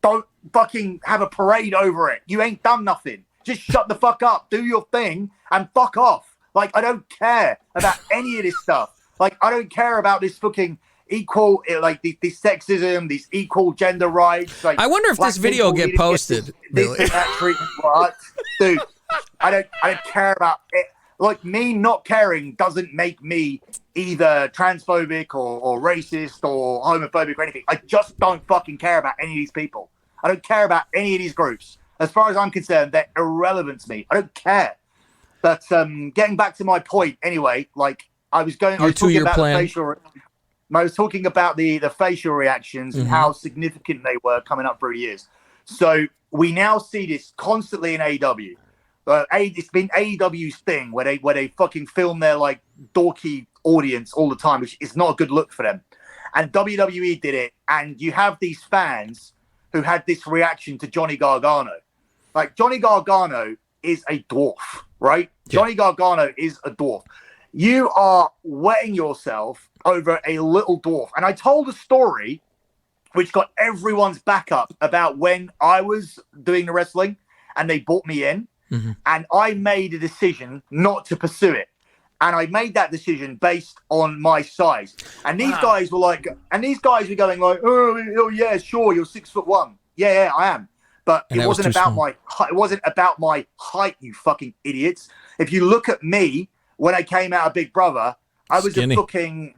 Don't fucking have a parade over it. You ain't done nothing. Just shut the fuck up, do your thing, and fuck off. Like, I don't care about any of this stuff. Like, I don't care about this fucking equal, like, this sexism, these equal gender rights. Like, I wonder if this video get posted. This and that treatment, what? Dude, I don't care about it. Like, me not caring doesn't make me either transphobic or racist or homophobic or anything. I just don't fucking care about any of these people. I don't care about any of these groups. As far as I'm concerned, they're irrelevant to me. I don't care. But getting back to my point, anyway, like I was talking about the facial reactions and how significant they were coming up through the years. So we now see this constantly in AEW. It's been AEW's thing where they fucking film their like dorky audience all the time, which is not a good look for them. And WWE did it, and you have these fans who had this reaction to Johnny Gargano. Like, Johnny Gargano is a dwarf, right? Yeah. Johnny Gargano is a dwarf. You are wetting yourself over a little dwarf. And I told a story which got everyone's back up about when I was doing the wrestling and they brought me in, and I made a decision not to pursue it. And I made that decision based on my size. And these guys were like, going like, oh yeah, sure, you're 6'1". Yeah, I am. But it wasn't about my height, you fucking idiots. If you look at me when I came out of Big Brother, I was a fucking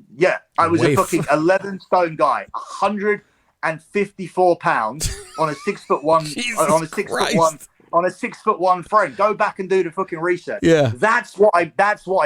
11 stone guy, 154 pounds on a 6'1", on a 6'1" frame. Go back and do the fucking research. Yeah, that's what I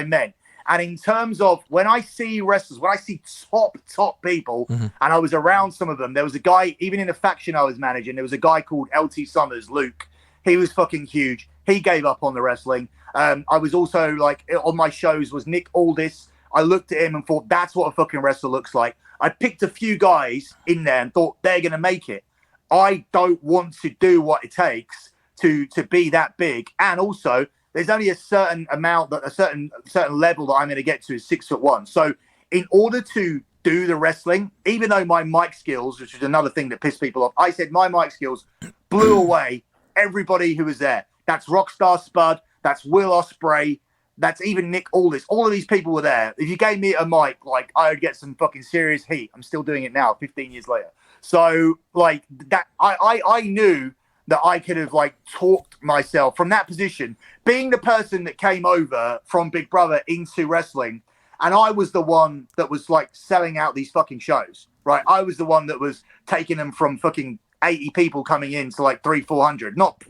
meant. And in terms of when I see wrestlers, when I see top people, and I was around some of them, there was a guy, even in the faction I was managing, there was a guy called LT Summers, Luke. He was fucking huge. He gave up on the wrestling. I was also like, on my shows was Nick Aldis. I looked at him and thought, that's what a fucking wrestler looks like. I picked a few guys in there and thought they're going to make it. I don't want to do what it takes to be that big. And also, there's only a certain amount, that a certain level that I'm going to get to is 6'1". So in order to do the wrestling, even though my mic skills, which is another thing that pissed people off, I said my mic skills blew away everybody who was there. That's Rockstar Spud. That's Will Ospreay. That's even Nick Aldis. All of these people were there. If you gave me a mic, like, I would get some fucking serious heat. I'm still doing it now, 15 years later. So like that, I knew that I could have like talked myself from that position, being the person that came over from Big Brother into wrestling. And I was the one that was like selling out these fucking shows, right? I was the one that was taking them from fucking 80 people coming in to like 300-400. Not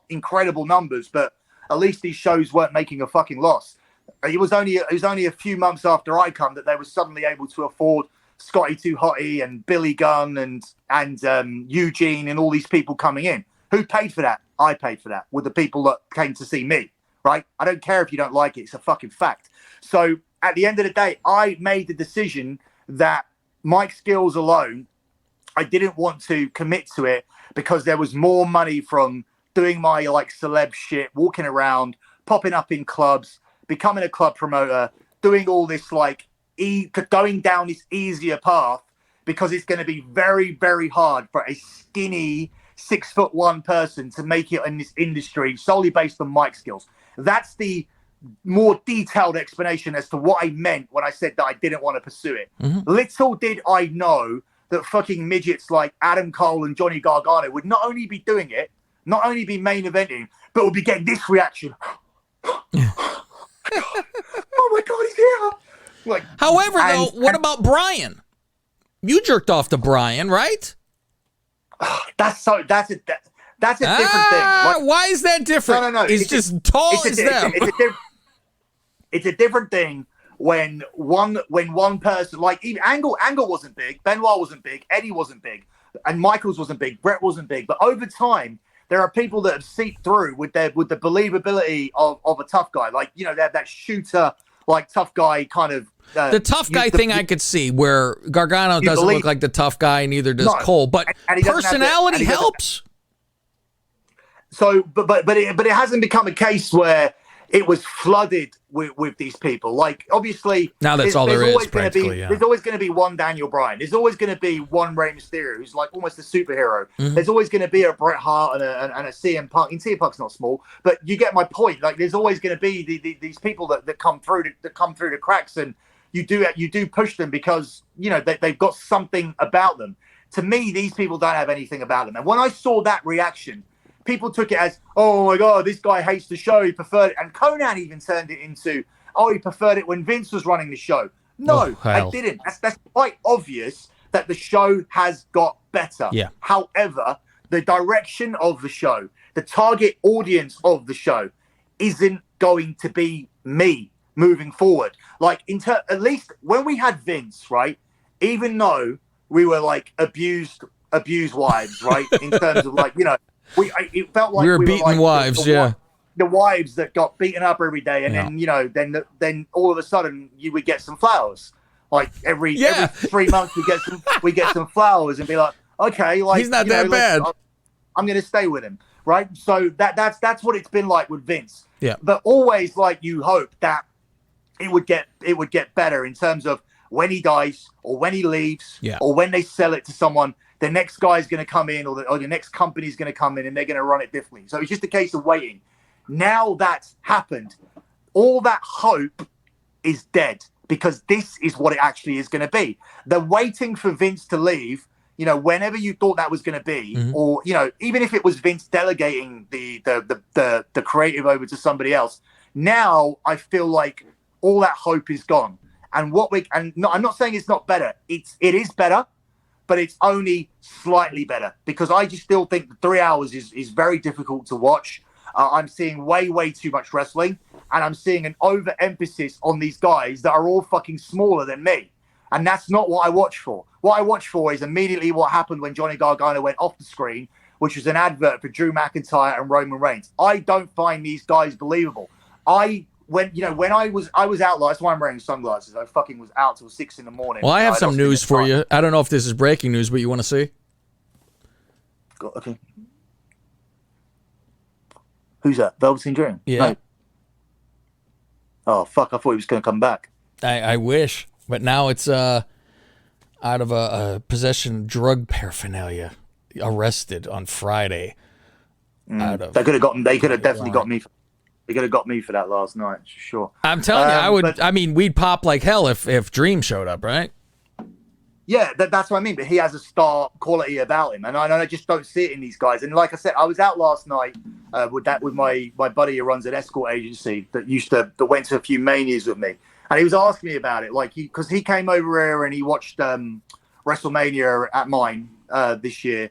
incredible numbers, but at least these shows weren't making a fucking loss. It was only a few months after I come that they were suddenly able to afford Scotty 2 Hotty and Billy Gunn and Eugene and all these people coming in. Who paid for that? I paid for that with the people that came to see me, right? I don't care if you don't like it. It's a fucking fact. So at the end of the day, I made the decision that mic skills alone, I didn't want to commit to it because there was more money from doing my like celeb shit, walking around, popping up in clubs, becoming a club promoter, doing all this like going down this easier path because it's going to be very, very hard for a skinny 6'1" person to make it in this industry solely based on mic skills. That's the more detailed explanation as to what I meant when I said that I didn't want to pursue it. Little did I know that fucking midgets like Adam Cole and Johnny Gargano would not only be doing it, not only be main eventing, but would be getting this reaction. Oh my God, he's here. Like, however, though, what about Brian? You jerked off to Brian, right? That's a different thing. Like, why is that different? No. He's just tall as them. It's a different thing when one person, like even Angle wasn't big, Benoit wasn't big, Eddie wasn't big, and Michaels wasn't big, Brett wasn't big. But over time, there are people that have seeped through with the believability of a tough guy, like that shooter, like tough guy kind of. The tough guy thing I could see where Gargano doesn't look like the tough guy, neither does Cole, but personality helps. So, but it hasn't become a case where it was flooded with these people. Like, obviously, now that's all there is. Practically, There's always going to be one Daniel Bryan. There's always going to be one Rey Mysterio, who's like almost a superhero. There's always going to be a Bret Hart and a CM Punk. And CM Punk's not small, but you get my point. Like, there's always going to be these people that come through the cracks, and you do push them because they've got something about them. To me, these people don't have anything about them. And when I saw that reaction, people took it as, oh my God, this guy hates the show. He preferred it. And Conan even turned it into, oh, he preferred it when Vince was running the show. No, I didn't. That's quite obvious that the show has got better. Yeah. However, the direction of the show, the target audience of the show isn't going to be me moving forward. Like, at least when we had Vince, right, even though we were like abused wives, right, in terms of like, it felt like we were beating like wives, the wives that got beaten up every day, and then all of a sudden you would get some flowers. Like every 3 months we get some flowers and be like, okay, like he's not that bad. I'm gonna stay with him, right? So that's what it's been like with Vince. Yeah. But always like you hope that it would get better in terms of when he dies or when he leaves or when they sell it to someone. The next guy's going to come in or the next company's going to come in and they're going to run it differently. So it's just a case of waiting. Now that's happened, all that hope is dead because this is what it actually is going to be. They're waiting for Vince to leave, whenever you thought that was going to be, or, even if it was Vince delegating the creative over to somebody else. Now I feel like all that hope is gone. And I'm not saying it's not better. It is better. But it's only slightly better because I just still think the 3 hours is very difficult to watch. I'm seeing way too much wrestling, and I'm seeing an overemphasis on these guys that are all fucking smaller than me. And that's not what I watch for. What I watch for is immediately what happened when Johnny Gargano went off the screen, which was an advert for Drew McIntyre and Roman Reigns. I don't find these guys believable. When I was out last, that's why I'm wearing sunglasses. I fucking was out till 6 a.m. Well, I have some news for you. I don't know if this is breaking news, but you want to see? Okay. Who's that? Velveteen Dream? Yeah. No. Oh, fuck. I thought he was going to come back. I wish. But now it's out of a possession of drug paraphernalia. Arrested on Friday. They could have definitely got me. They could have got me for that last night, sure. I'm telling you, we'd pop like hell if Dream showed up, right? Yeah, that's what I mean. But he has a star quality about him, and I just don't see it in these guys. And like I said, I was out last night with my buddy who runs an escort agency that went to a few manias with me, and he was asking me about it, like because he came over here and he watched WrestleMania at mine this year,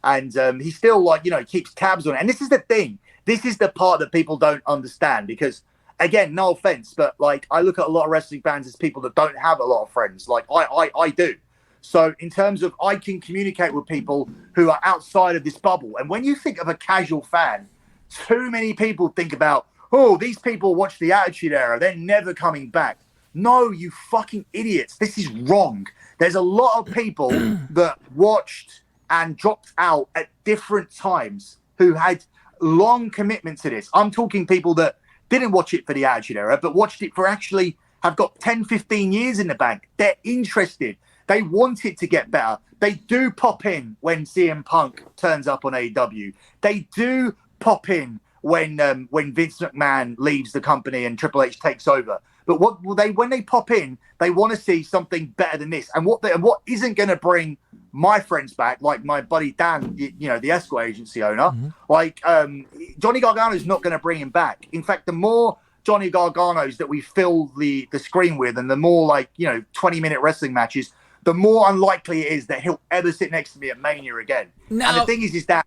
and he still keeps tabs on it. And this is the thing. This is the part that people don't understand because, again, no offense, but like I look at a lot of wrestling fans as people that don't have a lot of friends. Like I do. So in terms of I can communicate with people who are outside of this bubble. And when you think of a casual fan, too many people think about, oh, these people watch the Attitude Era. They're never coming back. No, you fucking idiots. This is wrong. There's a lot of people that watched and dropped out at different times who had long commitment to this. I'm talking people that didn't watch it for the Attitude Era, but watched it for actually have got 10, 15 years in the bank. They're interested. They want it to get better. They do pop in when CM Punk turns up on AEW. They do pop in when Vince McMahon leaves the company and Triple H takes over. But when they pop in, they want to see something better than this. And what isn't going to bring my friends back, like my buddy Dan, the Escort agency owner, Johnny Gargano's not going to bring him back. In fact, the more Johnny Garganos that we fill the screen with, and the more 20-minute wrestling matches, the more unlikely it is that he'll ever sit next to me at Mania again. Now, and the thing is that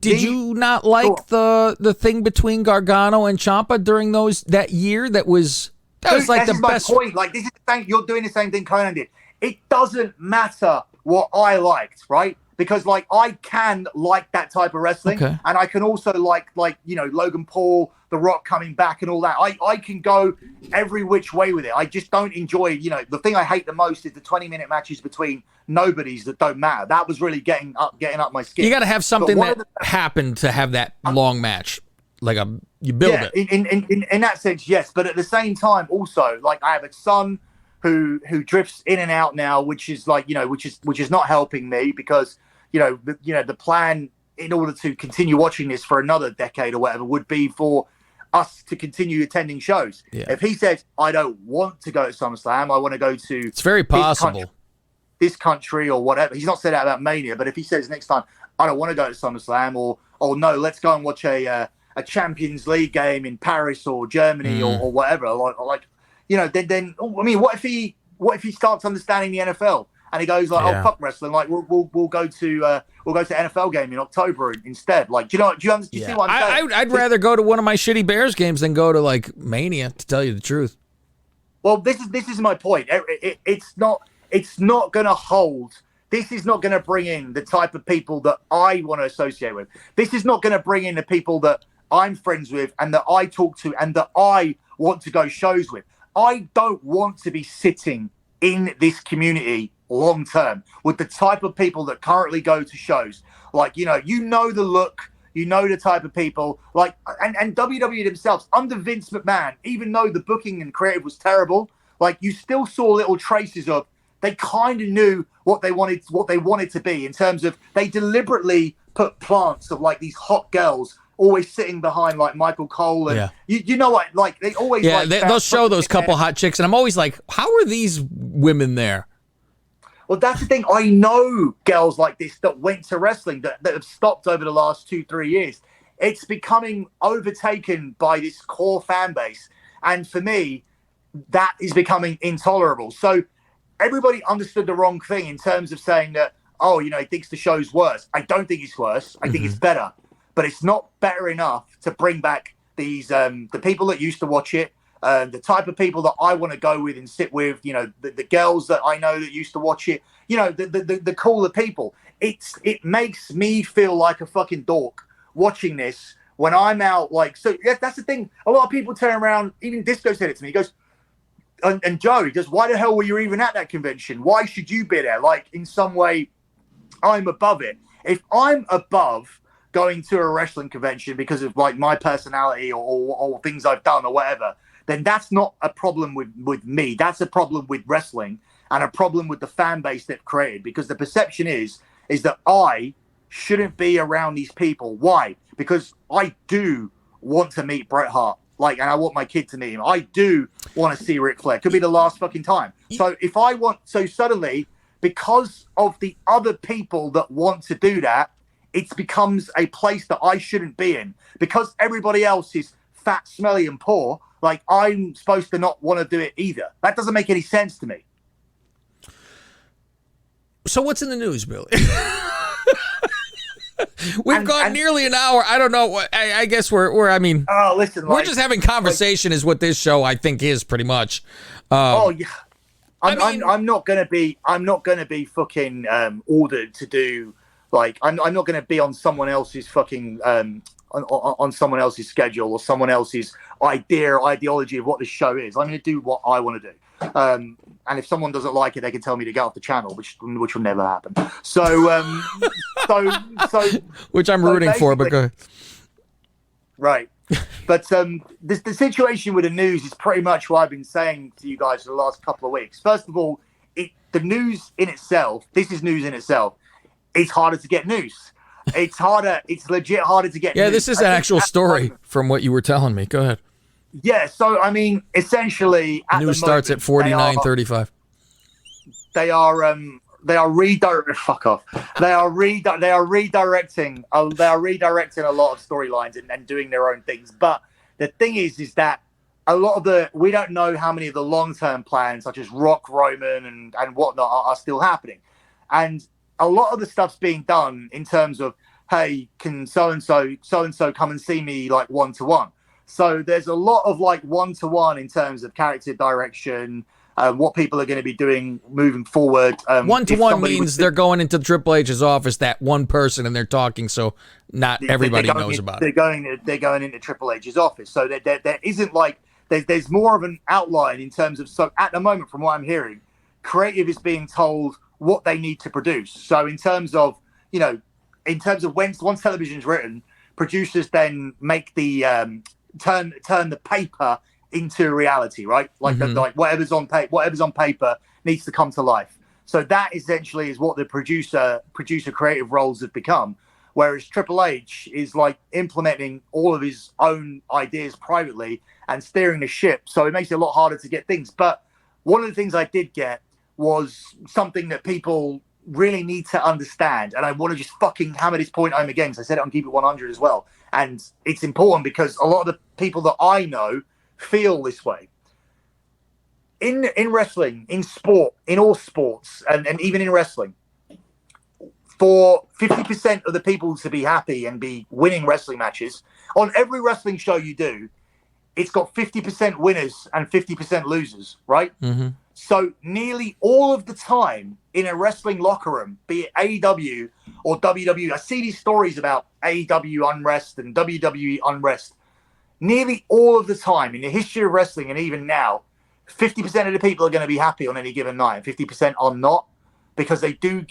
did you not like the thing between Gargano and Ciampa during that year? That was like the best. My point. Like, this is the thing. You're doing the same thing Conan did. It doesn't matter what I liked, right? Because I can like that type of wrestling, and I can also like Logan Paul, The Rock coming back, and all that. I can go every which way with it. I just don't enjoy. The thing I hate the most is the 20-minute matches between nobodies that don't matter. That was really getting up my skin. You got to have something that happened to have that long match. You build it. In that sense, yes. But at the same time, also, I have a son who drifts in and out now, which is which is not helping me, because the plan in order to continue watching this for another decade or whatever would be for us to continue attending shows. Yeah. If he says, I don't want to go to SummerSlam, I want to go to it's very possible this country or whatever. He's not said that about Mania, but if he says next time, I don't want to go to SummerSlam, or no, let's go and watch a Champions League game in Paris or Germany or whatever, then I mean, what if he starts understanding the NFL and he goes oh, fuck wrestling, we'll go to NFL game in October instead. Do you see what I'm saying? I'd rather go to one of my shitty Bears games than go to Mania, to tell you the truth. Well, this is my point. It's not going to hold. This is not going to bring in the type of people that I want to associate with. This is not going to bring in the people that I'm friends with and that I talk to and that I want to go shows with. I don't want to be sitting in this community long term with the type of people that currently go to shows. The look, the type of people, and WWE themselves under Vince McMahon, even though the booking and creative was terrible, you still saw little traces of they kind of knew what they wanted to be, in terms of they deliberately put plants of these hot girls always sitting behind Michael Cole, and you know what, they always they'll show those couple hot chicks, and I'm always like, how are these women there? Well, that's the thing. I know girls like this that went to wrestling that have stopped over the last 2-3 years. It's becoming overtaken by this core fan base, and for me, that is becoming intolerable. So everybody understood the wrong thing in terms of saying that, he thinks the show's worse. I don't think it's worse. I think it's better. But it's not better enough to bring back these the people that used to watch it, the type of people that I want to go with and sit with, the girls that I know that used to watch it, the cooler people. It makes me feel like a fucking dork watching this when I'm out. So that's the thing. A lot of people turn around. Even Disco said it to me. He goes, and Joe, he goes, why the hell were you even at that convention? Why should you be there? In some way, I'm above it. If I'm above going to a wrestling convention because of my personality or things I've done or whatever, then that's not a problem with me. That's a problem with wrestling and a problem with the fan base they've created, because the perception is that I shouldn't be around these people. Why? Because I do want to meet Bret Hart, and I want my kid to meet him. I do want to see Ric Flair. Could be the last fucking time. So suddenly, because of the other people that want to do that, it becomes a place that I shouldn't be in, because everybody else is fat, smelly, and poor. I'm supposed to not want to do it either. That doesn't make any sense to me. So what's in the news, Billy? We've gone nearly an hour. I don't know what. I guess we're. I mean, listen, we're just having conversation. Is what this show I think is pretty much. Yeah. I'm not gonna be fucking ordered to do. I'm not going to be on someone else's fucking on someone else's schedule or someone else's ideology of what this show is. I'm going to do what I want to do. And if someone doesn't like it, they can tell me to get off the channel, which will never happen. So, which I'm rooting for, but go ahead. Right. But the situation with the news is pretty much what I've been saying to you guys for the last couple of weeks. First of all, the news in itself, this is news in itself, it's harder to get news. It's harder. It's legit harder to get news. Yeah, this is an actual story from what you were telling me. Go ahead. Yeah, so, I mean, essentially... News starts at 49:35. They are redirecting. Fuck off. They are redirecting a lot of storylines and doing their own things. But the thing is that a lot of we don't know how many of the long-term plans, such as Rock, Roman, and whatnot, are still happening. And a lot of the stuff's being done in terms of, hey, can so-and-so come and see me, like, one-to-one. So there's a lot of, like, one-to-one in terms of character direction, what people are going to be doing moving forward. One-to-one means they're going into Triple H's office, that one person, and they're talking, so not everybody knows about it. They're going into Triple H's office. So there isn't, like, there's more of an outline in terms of, so at the moment, from what I'm hearing, creative is being told what they need to produce. So in terms of, once television's written, producers then make the turn the paper into reality, right? Like like whatever's on paper needs to come to life. So that essentially is what the producer creative roles have become. Whereas Triple H is like implementing all of his own ideas privately and steering the ship. So it makes it a lot harder to get things. But one of the things I did get was something that people really need to understand. And I want to just fucking hammer this point home again, because I said it on Keep It 100 as well. And it's important because a lot of the people that I know feel this way. In wrestling, in sport, in all sports, and even in wrestling, for 50% of the people to be happy and be winning wrestling matches, on every wrestling show you do, it's got 50% winners and 50% losers, right? Mm-hmm. So nearly all of the time in a wrestling locker room, be it AEW or WWE, I see these stories about AEW unrest and WWE unrest. Nearly all of the time in the history of wrestling, and even now, 50% of the people are going to be happy on any given night, and 50% are not, because they do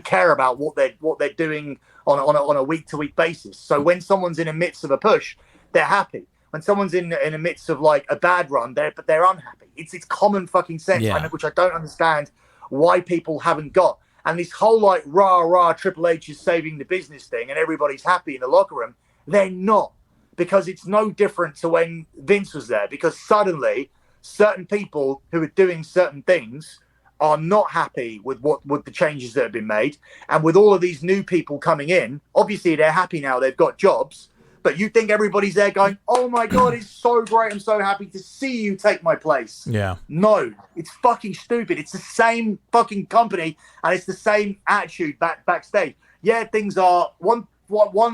care about what they're doing on a week-to-week basis. So when someone's in the midst of a push, they're happy. When someone's in the midst of like a bad run, they're unhappy. It's common fucking sense, which I don't understand why people haven't got. And this whole like rah Triple H is saving the business thing and everybody's happy in the locker room, they're not, because it's no different to when Vince was there. Because suddenly, certain people who are doing certain things are not happy with the changes that have been made, and with all of these new people coming in, obviously they're happy now. They've got jobs. But you think everybody's there going, oh my God, it's so great. I'm so happy to see you take my place. Yeah. No, it's fucking stupid. It's the same fucking company and it's the same attitude backstage. Yeah, things are one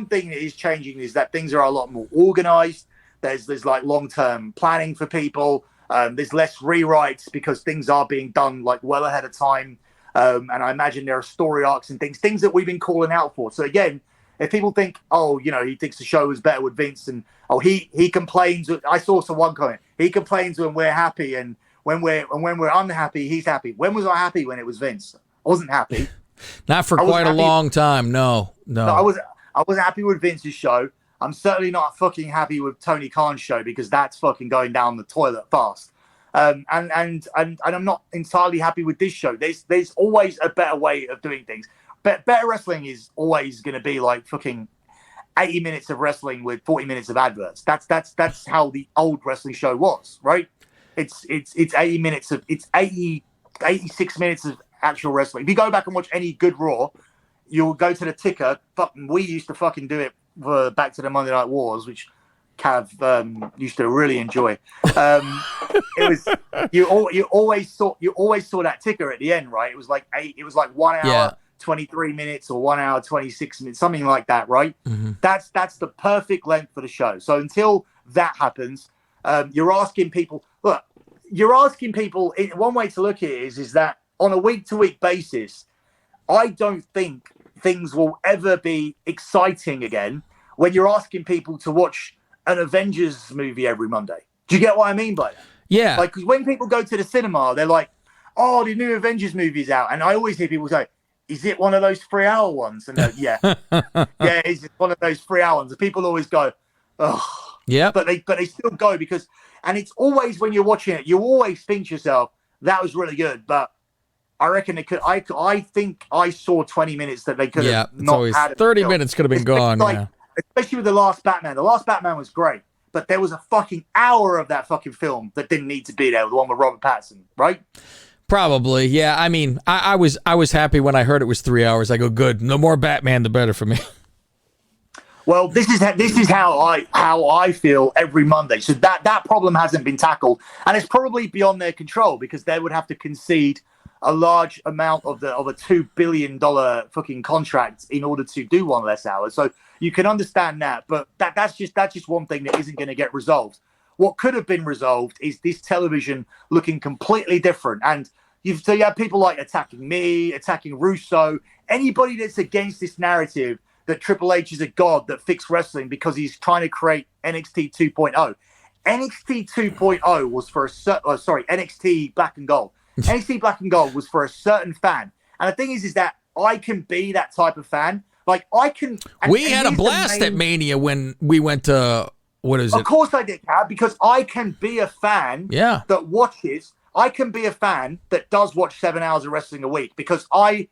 thing that is changing is that things are a lot more organized. There's like long-term planning for people. There's less rewrites because things are being done like well ahead of time. And I imagine there are story arcs and things that we've been calling out for. So again, if people think, oh, he thinks the show was better with Vince, and he complains. I saw one comment. He complains when we're happy, and when we're unhappy, he's happy. When was I happy? When it was Vince, I wasn't happy. Not for quite a long time. No. I wasn't happy with Vince's show. I'm certainly not fucking happy with Tony Khan's show, because that's fucking going down the toilet fast. And I'm not entirely happy with this show. There's always a better way of doing things. Better wrestling is always going to be like fucking 80 minutes of wrestling with 40 minutes of adverts. That's how the old wrestling show was, right? It's 80 minutes of 86 minutes of actual wrestling. If you go back and watch any good Raw, you'll go to the ticker. We used to fucking do it for back to the Monday Night Wars, which Cav used to really enjoy. It was you always saw that ticker at the end, right? It was like 1 hour. Yeah. 23 minutes or 1 hour 26 minutes, something like that, right? Mm-hmm. That's the perfect length for the show. So until that happens, you're asking people. One way to look at it is that on a week-to-week basis, I don't think things will ever be exciting again when you're asking people to watch an Avengers movie every Monday. Do you get what I mean by that? Yeah. Like, because when people go to the cinema, they're like, oh, the new Avengers movie's out. And I always hear people say, is it one of those 3-hour ones? And yeah, it's one of those 3-hour ones. And people always go, oh, yeah, but they still go because, and it's always when you're watching it, you always think to yourself that was really good, but I reckon it could. I think I saw 20 minutes that they could have not had. 30 minutes could have been gone. Especially with the last Batman. The last Batman was great, but there was a fucking hour of that fucking film that didn't need to be there. The one with Robert Pattinson, right? Probably, yeah. I mean, I was happy when I heard it was 3 hours. I go, good. No more Batman, the better for me. Well, this is how I feel every Monday. So that problem hasn't been tackled, and it's probably beyond their control because they would have to concede a large amount of a $2 billion fucking contract in order to do one less hour. So you can understand that, but that's just one thing that isn't going to get resolved. What could have been resolved is this television looking completely different. And you have people like attacking me, attacking Russo, anybody that's against this narrative that Triple H is a god that fixed wrestling because he's trying to create NXT 2.0. NXT 2.0 was for NXT Black and Gold. NXT Black and Gold was for a certain fan. And the thing is that I can be that type of fan. Like, I can... We had a blast at Mania when we went to... What is it? Of course I did, Cav, because I can be a fan that watches... I can be a fan that does watch 7 hours of wrestling a week because I've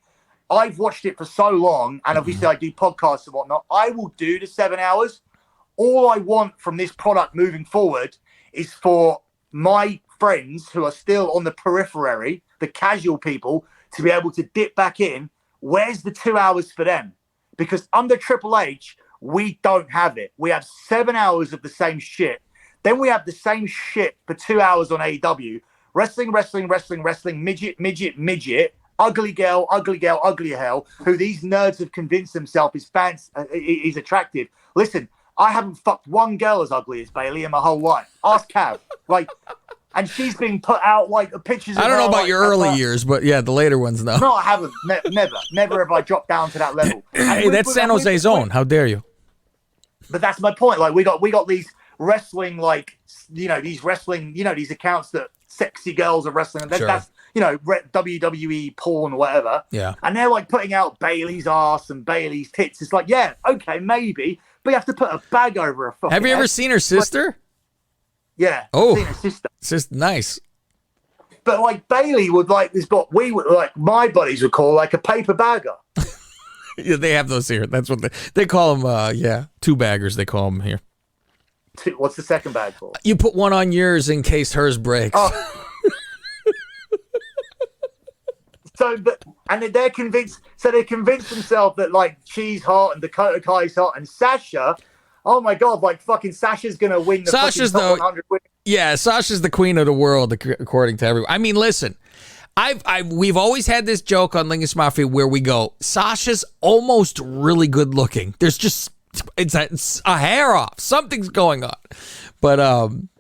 watched it for so long, and obviously I do podcasts and whatnot. I will do the 7 hours. All I want from this product moving forward is for my friends who are still on the periphery, the casual people, to be able to dip back in. Where's the 2 hours for them? Because under Triple H, we don't have it. We have 7 hours of the same shit. Then we have the same shit for 2 hours on AEW. Wrestling, midget, ugly girl, ugly hell, who these nerds have convinced themselves is attractive. Listen, I haven't fucked one girl as ugly as Bailey in my whole life. Ask Cav. And she's been put out pictures of I don't know about your early years, but yeah, the later ones, no. No, I haven't. Never have I dropped down to that level. Hey, that's San Jose's own. How dare you? But that's my point. We got these wrestling, these accounts that sexy girls are wrestling. Sure. That's WWE porn or whatever. Yeah. And they're putting out Bailey's ass and Bailey's tits. It's yeah, okay, maybe, but you have to put a bag over her fucking Have you ever seen her sister? Yeah. Oh, seen her sister. It's nice. But Bailey would this, what we would my buddies would call a paper bagger. Yeah, they have those here. That's what they call them. Two baggers. They call them here. What's the second bag for? You put one on yours in case hers breaks. Oh. They're convinced. So they convinced themselves that she's hot and Dakota Kai's hot and Sasha. Oh my God! Fucking Sasha's gonna win the Sasha's top 100 win. Yeah, Sasha's the queen of the world according to everyone. I mean, listen, we've always had this joke on Lingus Mafia where we go, Sasha's almost really good looking. There's just it's a hair off. Something's going on. But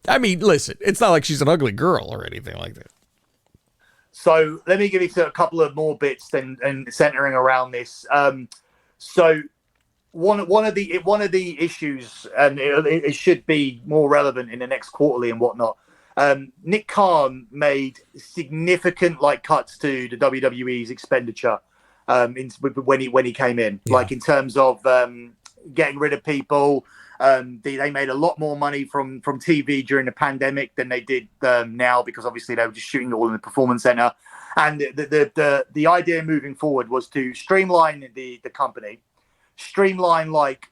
I mean, listen, it's not like she's an ugly girl or anything like that. So let me give you a couple of more bits and centering around this. So one of the issues, and it should be more relevant in the next quarterly and whatnot. Nick Khan made significant cuts to the WWE's expenditure when he came in, in terms of getting rid of people. They made a lot more money from TV during the pandemic than they did now, because obviously they were just shooting it all in the Performance Center. And the idea moving forward was to streamline the company, streamline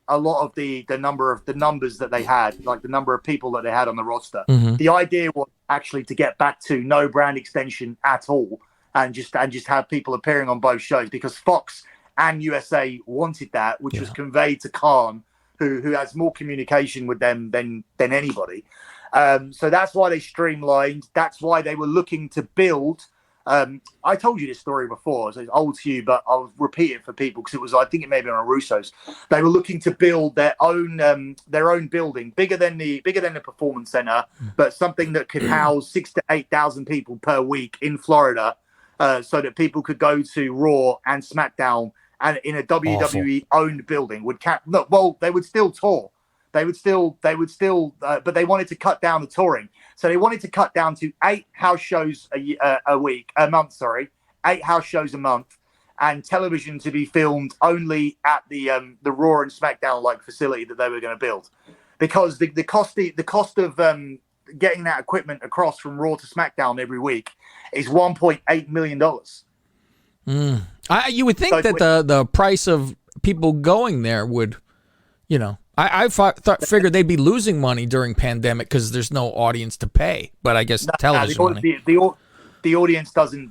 a lot of the numbers that they had, the number of people that they had on the roster. Mm-hmm. The idea was actually to get back to no brand extension at all, and just have people appearing on both shows, because Fox and USA wanted that, which was conveyed to Khan, who has more communication with them than anybody. So that's why they streamlined. That's why they were looking to build. I told you this story before, so it's old to you, but I'll repeat it for people because I think it may have been on Russo's. They were looking to build their own building, bigger than the Performance Center, but something that could house 6,000 to 8,000 people per week in Florida, so that people could go to Raw and SmackDown and in a WWE owned building they would still tour. They would still, but they wanted to cut down the touring. So they wanted to cut down to 8 house shows a month, 8 house shows a month. and television to be filmed only at the Raw and SmackDown like facility that they were going to build, because the cost of getting that equipment across from Raw to SmackDown every week is $1.8 million. You would think that the price of people going there would, I figured they'd be losing money during pandemic because there's no audience to pay. But I guess television money. The audience doesn't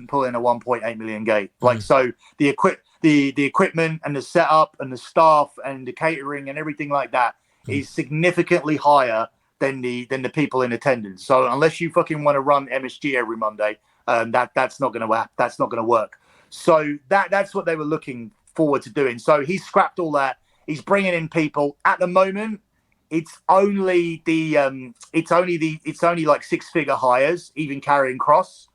pull in a 1.8 million gate. Like, so the equipment and the setup and the staff and the catering and everything like that is significantly higher than the people in attendance. So unless you fucking want to run MSG every Monday, that's not going to work. So that's what they were looking forward to doing. So he scrapped all that. He's bringing in people. At the moment, it's only like six-figure hires, even carrying Cross.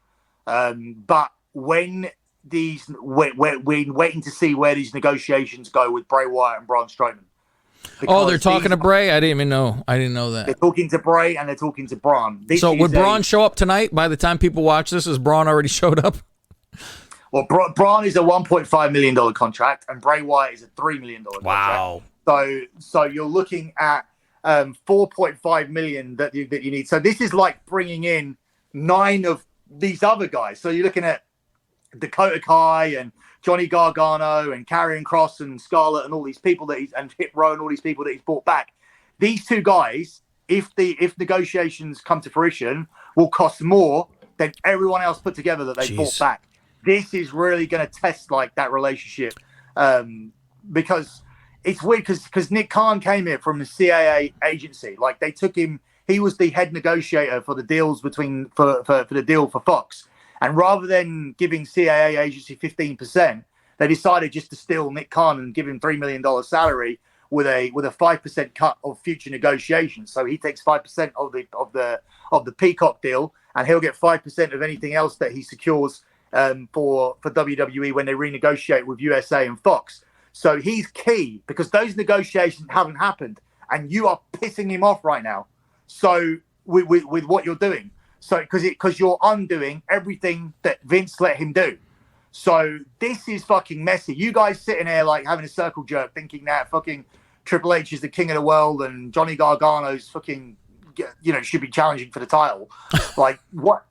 But we're waiting to see where these negotiations go with Bray Wyatt and Braun Strowman. They're talking to Bray? I didn't know that. They're talking to Bray and they're talking to Braun. So would Braun show up tonight? By the time people watch this, has Braun already showed up? Well, Braun is a $1.5 million contract, and Bray Wyatt is a $3 million contract. Wow. So you're looking at $4.5 million that you need. So this is like bringing in 9 of these other guys. So you're looking at Dakota Kai and Johnny Gargano and Karrion Kross and Scarlett and all these people and Hit Row and all these people that he's brought back. These 2 guys, if negotiations come to fruition, will cost more than everyone else put together that they brought back. This is really going to test like that relationship, because it's weird because Nick Khan came here from the CAA agency. Like, they took him, he was the head negotiator for the deals for the deal for Fox. And rather than giving CAA agency 15%, they decided just to steal Nick Khan and give him $3 million salary with a 5% cut of future negotiations. So he takes 5% of the Peacock deal, and he'll get 5% of anything else that he secures for WWE when they renegotiate with USA and Fox. So he's key because those negotiations haven't happened, and you are pissing him off right now. So with what you're doing, so because you're undoing everything that Vince let him do. So this is fucking messy. You guys sitting there like having a circle jerk, thinking that fucking Triple H is the king of the world and Johnny Gargano's fucking, should be challenging for the title. Like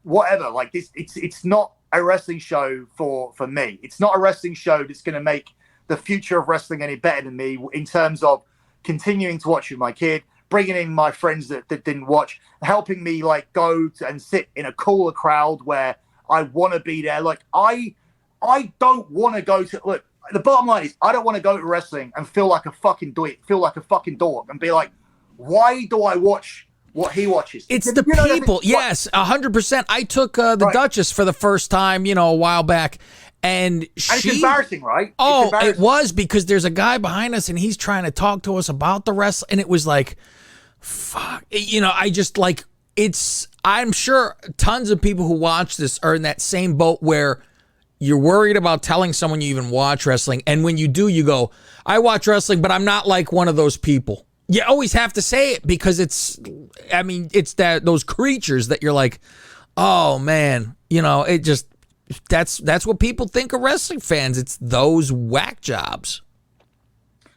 whatever. Like this, it's not a wrestling show for me. It's not a wrestling show that's going to make the future of wrestling any better than me in terms of continuing to watch with my kid, bringing in my friends that didn't watch, helping me like go and sit in a cooler crowd where I want to be there. Like I don't want to go to, look, the bottom line is I don't want to go to wrestling and feel like a fucking dork and be like, why do I watch what he watches? It's the people. Yes, 100%. I took the Duchess for the first time, a while back. And it's embarrassing, right? It was, because there's a guy behind us and he's trying to talk to us about the wrestling. And it was like, fuck, I just like, I'm sure tons of people who watch this are in that same boat where you're worried about telling someone you even watch wrestling. And when you do, you go, I watch wrestling, but I'm not like one of those people. You always have to say it because it's those creatures that you're like, oh man, it just, that's what people think of wrestling fans. It's those whack jobs.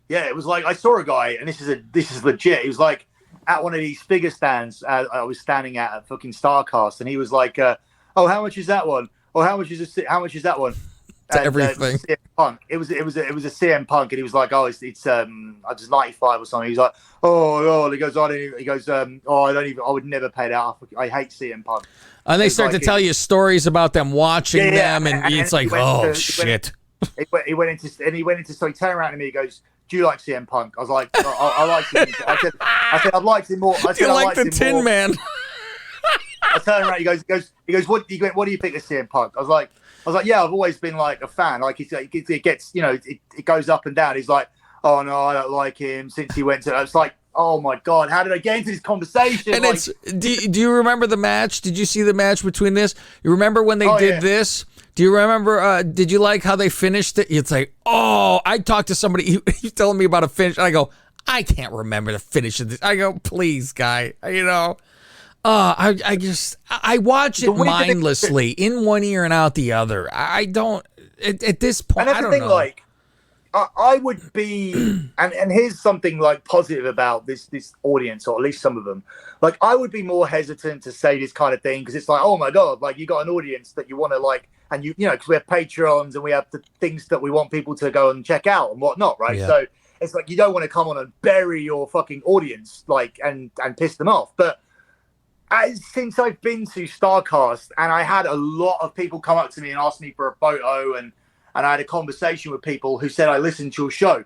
Yeah, it was like I saw a guy, and this is legit. He was like at one of these figure stands I was standing at fucking StarCast, and he was like, "Oh, how much is that one? Oh, how much is that one?" Everything. CM Punk. It was a CM Punk, and he was like, "Oh, it's just 95 or something." He's like, "Oh," he goes, I would never pay that. I hate CM Punk. And they start to tell you stories about them watching them, and it's like, oh shit. He went into, so he turned around to me, he goes, "Do you like CM Punk?" I was like, I like him. I said, I've liked him more. I said, you like the Tin Man? I turned around, he goes, what do you think of CM Punk? I was like, yeah, I've always been like a fan. Like it gets, it goes up and down. He's like, oh no, I don't like him since he went to. I was like, oh my god, how did I get into this conversation? And like, do you remember the match? Did you see the match between this? You remember when they did this? Do you remember? Did you like how they finished it? It's like, oh, I talked to somebody. He's telling me about a finish. And I go, I can't remember the finish of this. I go, please, guy. I watch it mindlessly, in one ear and out the other. I don't. at this point, And that's I the don't thing, know. like, I would be, and here's something like positive about this audience, or at least some of them. Like, I would be more hesitant to say this kind of thing because it's like, oh my god, like you got an audience that you want to like, and you know, because we have Patreons and we have the things that we want people to go and check out and whatnot, right? Yeah. So it's like you don't want to come on and bury your fucking audience, like, and piss them off. But since I've been to Starcast, and I had a lot of people come up to me and ask me for a photo, and I had a conversation with people who said I listened to your show,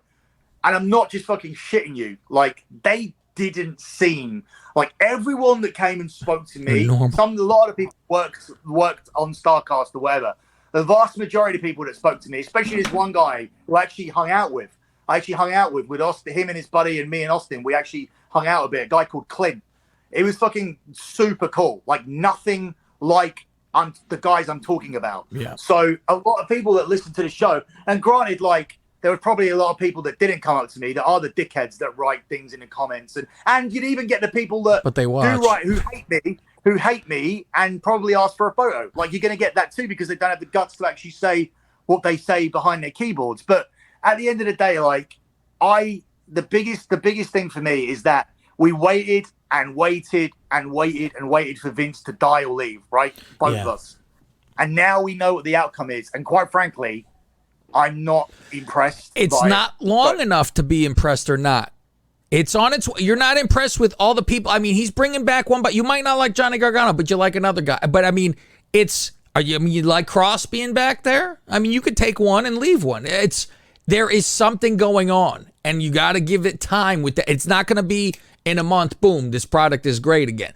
and I'm not just fucking shitting you. Like, they didn't seem like everyone that came and spoke to me. A lot of people worked on Starcast or whatever. The vast majority of people that spoke to me, especially this one guy who I actually hung out with. With Austin, him and his buddy, and me and Austin. We actually hung out a bit. A guy called Clint. It was fucking super cool. Like, nothing like the guys I'm talking about. Yeah. So a lot of people that listen to the show, and granted, like, there were probably a lot of people that didn't come up to me that are the dickheads that write things in the comments, and you'd even get the people that do write who hate me and probably ask for a photo. Like, you're going to get that too because they don't have the guts to actually say what they say behind their keyboards. But at the end of the day, like, the biggest thing for me is that we waited and waited and waited and waited for Vince to die or leave, right? Both of us. And now we know what the outcome is. And quite frankly, I'm not impressed. It's not long enough to be impressed or not. It's on its way. You're not impressed with all the people. I mean, he's bringing back one, but you might not like Johnny Gargano, but you like another guy. But I mean, you like Cross being back there? I mean, you could take one and leave one. There is something going on, and you got to give it time with that. It's not going to be in a month, boom, this product is great again.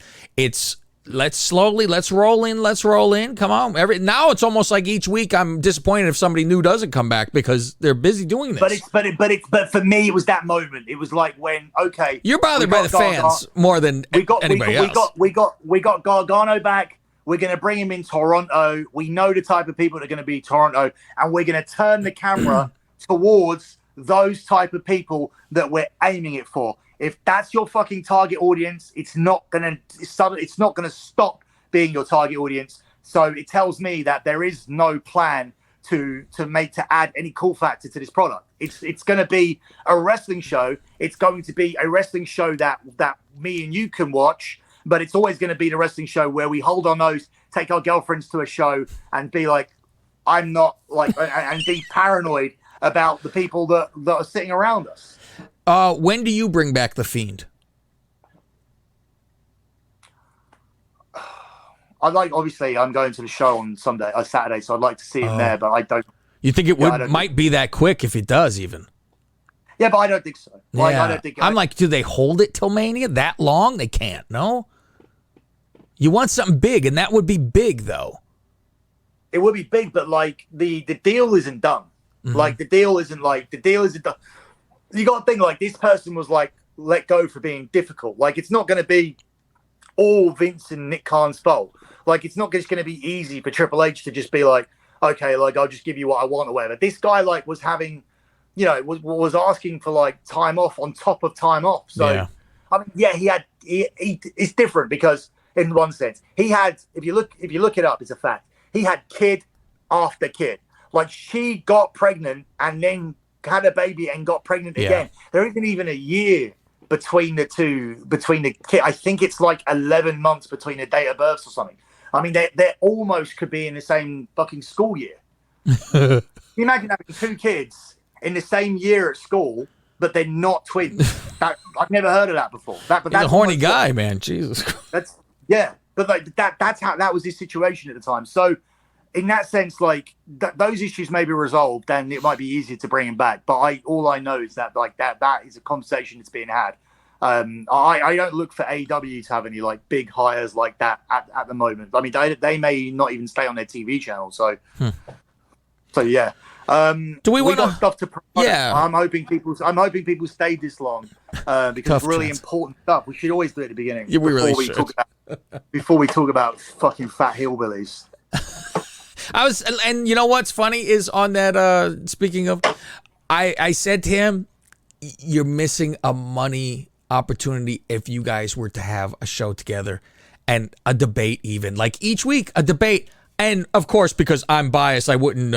Let's roll in. Come on. Now it's almost like each week I'm disappointed if somebody new doesn't come back because they're busy doing this. But for me, it was that moment. It was like when, okay, you're bothered by the fans more than anybody else. We got Gargano back. We're going to bring him in Toronto. We know the type of people that are going to be Toronto, and we're going to turn the camera towards those type of people that we're aiming it for. If that's your fucking target audience, it's not gonna stop being your target audience. So it tells me that there is no plan to add any cool factor to this product. It's going to be a wrestling show. It's going to be a wrestling show that me and you can watch. But it's always going to be the wrestling show where we hold our nose, take our girlfriends to a show, and be like, I'm not like, and be paranoid about the people that are sitting around us. When do you bring back The Fiend? Obviously, I'm going to the show on Saturday, so I'd like to see him there, but I don't. You think it might be that quick if it does even? Yeah, but I don't think so. Like, yeah. I don't think. I'm like, do they hold it till Mania that long? They can't. No. You want something big, and that would be big, though. It would be big, but like the deal isn't done. Mm-hmm. Like the deal isn't done. You got to think like this person was like let go for being difficult. Like it's not going to be all Vince and Nick Khan's fault. Like it's not just going to be easy for Triple H to just be like, okay, like I'll just give you what I want or whatever. This guy like was having, was asking for like time off on top of time off. So yeah. I mean, yeah, it's different because in one sense he had, if you look it up, it's a fact. He had kid after kid. Like she got pregnant and then had a baby and got pregnant again. There isn't even a year between the kid. I think it's like 11 months between the date of births or something. I mean, they almost could be in the same fucking school year. Can you imagine having two kids in the same year at school, but they're not twins? I've never heard of that before. But that's a horny guy, man. Jesus. But like that's how that was his situation at the time. So in that sense, like those issues may be resolved, and it might be easier to bring him back. But all I know is that like that is a conversation that's being had. I don't look for AEW to have any like big hires like that at the moment. I mean, they may not even stay on their TV channel. So yeah. Do we got stuff to promote? Yeah. I'm hoping people stayed this long because it's really important stuff. We should always do it at the beginning. Yeah, we really should. Before we talk about fucking fat hillbillies. And you know what's funny is on that, speaking of, I said to him, you're missing a money opportunity if you guys were to have a show together and a debate even. Like each week, a debate. And of course, because I'm biased, I wouldn't,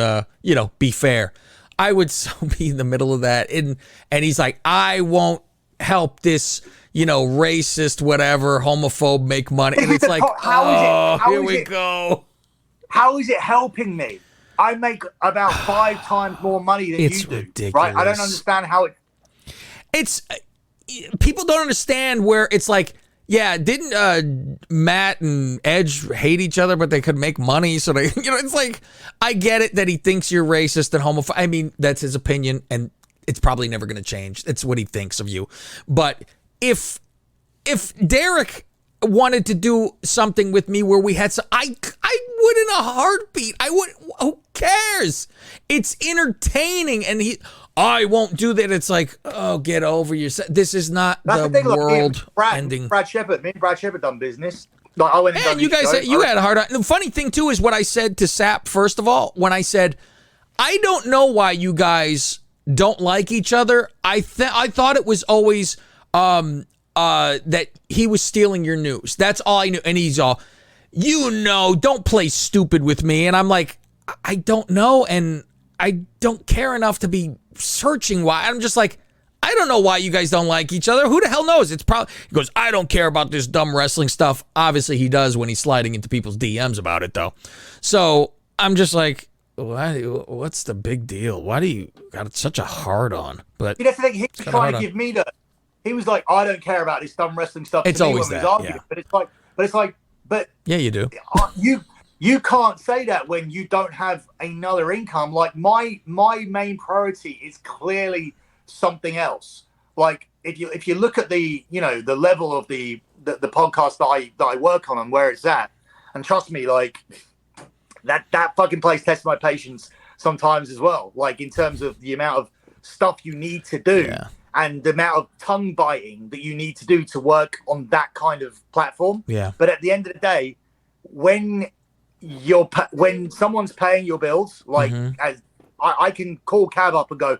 be fair. I would so be in the middle of that. And he's like, I won't help this, racist, whatever, homophobe make money. And it's like, here we go. How is it helping me? I make about 5 times more money than you do. Ridiculous. Right? I don't understand how it's people don't understand where it's like, yeah, didn't Matt and Edge hate each other, but they could make money? So they, it's like, I get it that he thinks you're racist and homophobic. I mean, that's his opinion, and it's probably never going to change. It's what he thinks of you. But if Derek wanted to do something with me where we had some, I would in a heartbeat. I would. Who cares? It's entertaining, and I won't do that. It's like, oh, get over yourself. This is not the world ending. Me and Brad Shepard done business. Like, I went and done you guys, you had a hard on. The funny thing too is what I said to Sapp. First of all, when I said, I don't know why you guys don't like each other. I thought it was always that he was stealing your news. That's all I knew. And he's all, don't play stupid with me. And I'm like, I don't know, and I don't care enough to be searching why. I'm just like, I don't know why you guys don't like each other. Who the hell knows? It's probably, he goes, I don't care about this dumb wrestling stuff. Obviously he does when he's sliding into people's DMs about it though. So I'm just like, what's the big deal? Why do you got such a hard on? But that's the thing. He was trying to give me he was like, I don't care about this dumb wrestling stuff. It's always that, yeah. But yeah, you do. You can't say that when you don't have another income. Like my main priority is clearly something else. Like if you look at the the level of the podcast that I work on and where it's at, and trust me, like that fucking place tests my patience sometimes as well. Like in terms of the amount of stuff you need to do. Yeah. And the amount of tongue biting that you need to do to work on that kind of platform. Yeah. But at the end of the day, when someone's paying your bills, like as I can call Cav up and go,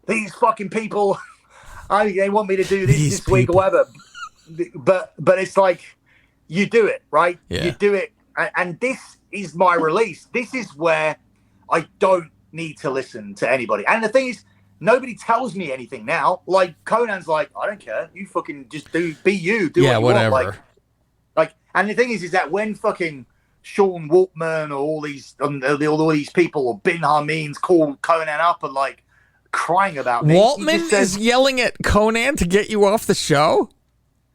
these fucking people, they want me to do this week or whatever. But it's like, you do it, right? Yeah. You do it. And this is my release. This is where I don't need to listen to anybody. And the thing is, nobody tells me anything now. Like Conan's like, I don't care. You fucking just be you. Do whatever. Want. Like, and the thing is that when fucking Sean Waltman or all these people or Bin Hameen's call Conan up and like crying about me. Waltman is yelling at Conan to get you off the show?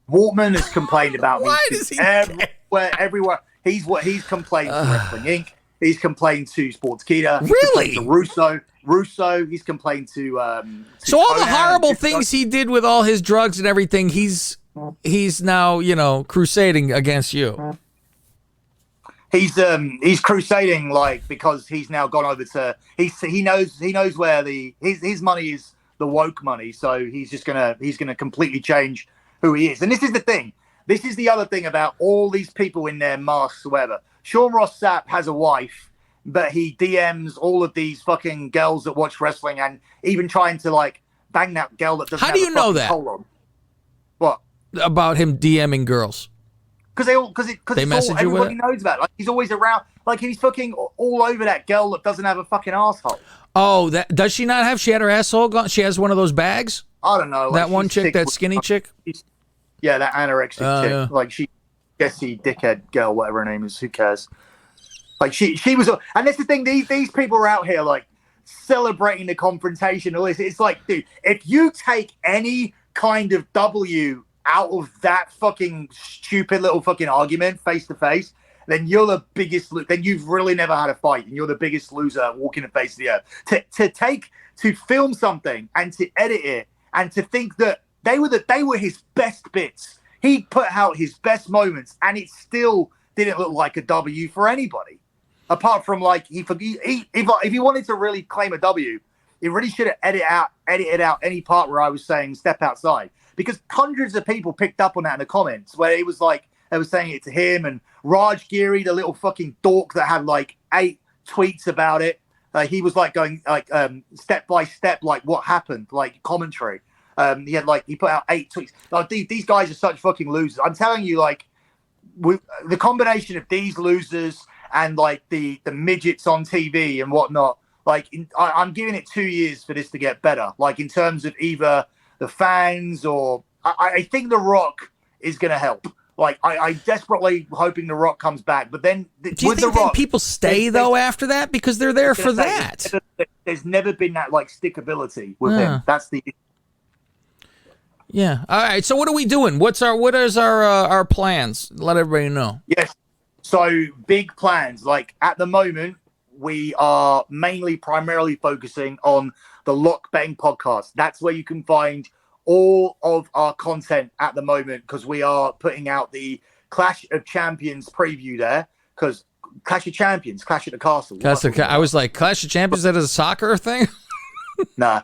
Waltman has complained about me. Why does he everywhere. He's complained to Wrestling Inc. He's complained to Sportskeeda. He's really? complained to Russo. He's complained to so all Conan, the horrible things he did with all his drugs and everything, he's now, crusading against you. He's crusading because he's now gone over to he knows where his money is, the woke money, so he's gonna completely change who he is. And this is the thing. This is the other thing about all these people in their masks or whatever. Sean Ross Sapp has a wife, but he DMs all of these fucking girls that watch wrestling and even trying to bang that girl that doesn't have a fucking hole on. What? About him DMing girls. Because everybody knows about it. Like, he's always around. Like, he's fucking all over that girl that doesn't have a fucking asshole. Oh, does she not have? She had her asshole gone. She has one of those bags. I don't know. That one chick, that skinny chick. Yeah, that anorexic chick. Yeah. Like she, Jessie dickhead girl, whatever her name is. Who cares? Like she was. And that's the thing. These people are out here celebrating the confrontation. All this. It's like, dude, if you take any kind of W out of that fucking stupid little fucking argument face to face, then you're the biggest. Then you've really never had a fight, and you're the biggest loser walking the face of the earth. To film something and to edit it and to think that they were his best bits. He put out his best moments, and it still didn't look like a W for anybody. Apart from if he wanted to really claim a W, he really should have edited out any part where I was saying step outside. Because hundreds of people picked up on that in the comments where it was they were saying it to him, and Raj Giri, the little fucking dork that had 8 tweets about it. He was going step by step, what happened, commentary. He had he put out 8 tweets. These guys are such fucking losers. I'm telling you, the combination of these losers and like the midgets on TV and whatnot. Like I'm giving it 2 years for this to get better. Like in terms of either the fans or I think The Rock is going to help. Like I desperately hoping The Rock comes back, but then do you think that people stay though after that because they're there for that? There's never been that like stickability with him. That's the. Yeah. All right. So what are we doing? What is our plans? Let everybody know. Yes. So big plans. Like at the moment, we are primarily focusing on the Lock Betting podcast. That's where you can find all of our content at the moment, because we are putting out the Clash of Champions preview there. Because Clash of Champions, Clash at the Castle. I was like, Clash of Champions, that is a soccer thing? Nah.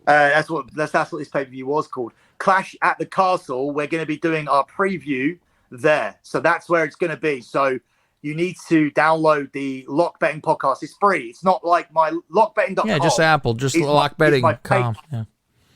That's what this pay-per-view was called. Clash at the Castle. We're going to be doing our preview there. So that's where it's going to be. So you need to download the Lock Betting podcast. It's free. It's not like my lockbetting.com. Yeah, just Apple. Just lockbetting.com.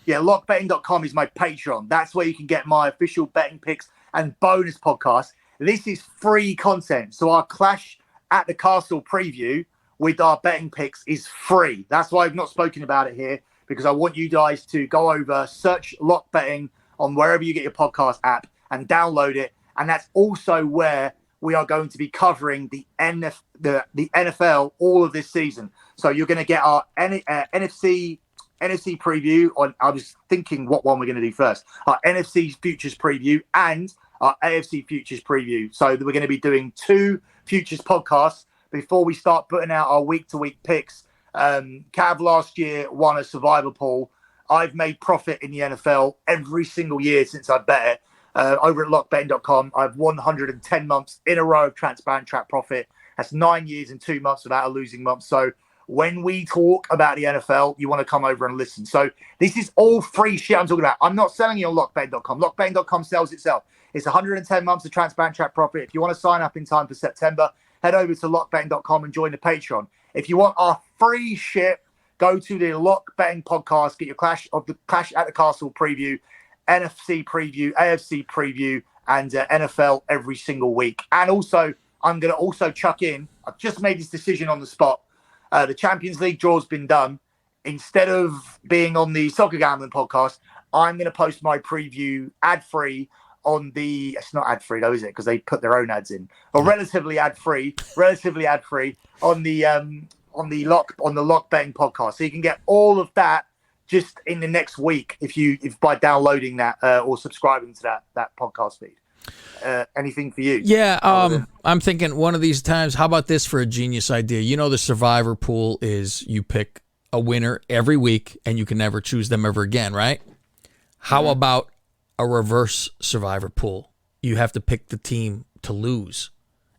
Yeah, lockbetting.com is my Patreon. That's where you can get my official betting picks and bonus podcast. This is free content. So our Clash at the Castle preview with our betting picks is free. That's why I've not spoken about it here, because I want you guys to go over, search Lock Betting on wherever you get your podcast app and download it. And that's also where we are going to be covering the NFL all of this season. So you're going to get our NFC preview on. I was thinking what one we're going to do first. Our NFC futures preview and our AFC futures preview. So we're going to be doing 2 futures podcasts before we start putting out our week-to-week picks. Cav last year won a survivor pool. I've made profit in the NFL every single year since I bet it. Over at lockbetting.com, I've 110 months in a row of transparent track profit. That's 9 years and 2 months without a losing month. So when we talk about the NFL, you want to come over and listen. So this is all free shit I'm talking about. I'm not selling you on lockbetting.com. Lockbetting.com sells itself. It's 110 months of transparent track profit. If you want to sign up in time for September, head over to lockbetting.com and join the Patreon. If you want our free shit, go to the Lock Betting podcast, get your Clash at the Castle preview, NFC preview, AFC preview, and NFL every single week. And also, I'm going to also chuck in, I've just made this decision on the spot. The Champions League draw's been done. Instead of being on the Soccer Gambling podcast, I'm going to post my preview ad-free on the... It's not ad-free though, is it? Because they put their own ads in. Or relatively ad-free on the Lock Betting podcast. So you can get all of that just in the next week if by downloading that or subscribing to that podcast feed. Anything for you? Yeah, I'm thinking one of these times, how about this for a genius idea? You know, the Survivor pool is you pick a winner every week and you can never choose them ever again, right? How about a reverse Survivor pool? You have to pick the team to lose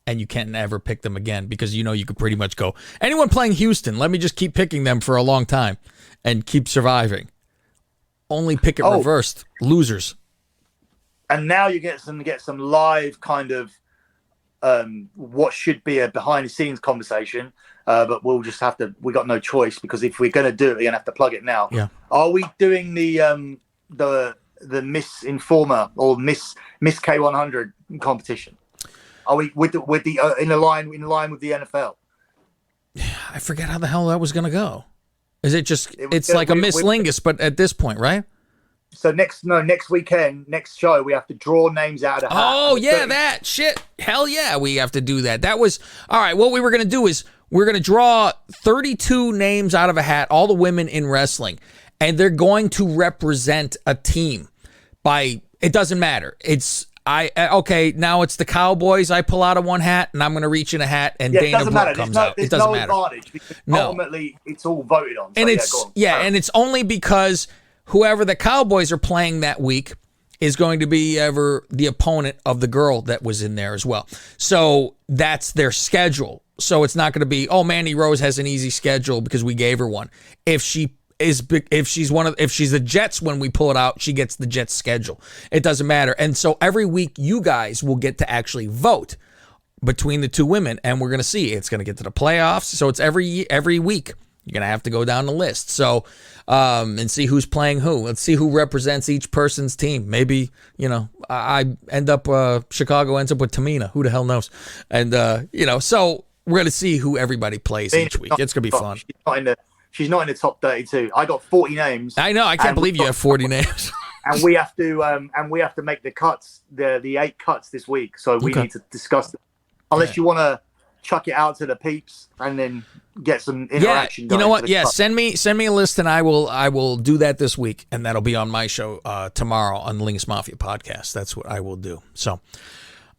and you can't ever pick them again, because you know you could pretty much go, anyone playing Houston, let me just keep picking them for a long time and keep surviving. Only pick it reversed. Losers. And now you get some live kind of what should be a behind the scenes conversation, but we'll just have to. We got no choice, because if we're going to do it, we're going to have to plug it now. Yeah. Are we doing the Miss Informer or Miss K100 competition? Are we with the in line with the NFL? I forget how the hell that was going to go. Is it just? It's like a Miss Lingus, but at this point, right? So next weekend, next show, we have to draw names out of the hat. Oh, yeah, that shit. Hell yeah, we have to do that. That was, all right, what we were going to do is we're going to draw 32 names out of a hat, all the women in wrestling, and they're going to represent a team by, it doesn't matter. Okay, now it's the Cowboys I pull out of one hat, and I'm going to reach in a hat, and Dana Brooke comes out. It doesn't matter. Advantage, because ultimately, it's all voted on. So and it's only because whoever the Cowboys are playing that week is going to be ever the opponent of the girl that was in there as well. So that's their schedule. So it's not going to be, oh, Mandy Rose has an easy schedule because we gave her one. If she's the Jets when we pull it out, she gets the Jets schedule. It doesn't matter. And so every week you guys will get to actually vote between the two women, and we're going to see. It's going to get to the playoffs. So it's every week. You're going to have to go down the list. So, and see who's playing who. Let's see who represents each person's team. Maybe, I end up, Chicago ends up with Tamina. Who the hell knows? And, so We're gonna see who everybody plays each week. It's gonna be fun. She's not in the top 32. I got 40 names. I know. I can't believe you have 40 names. And we have to make the cuts, the 8 cuts this week. So we need to discuss them. Unless you want to chuck it out to the peeps and then get some interaction. Yeah, you know what? Yeah, send me a list and I will do that this week, and that'll be on my show tomorrow on the Lingus Mafia podcast. That's what I will do. So,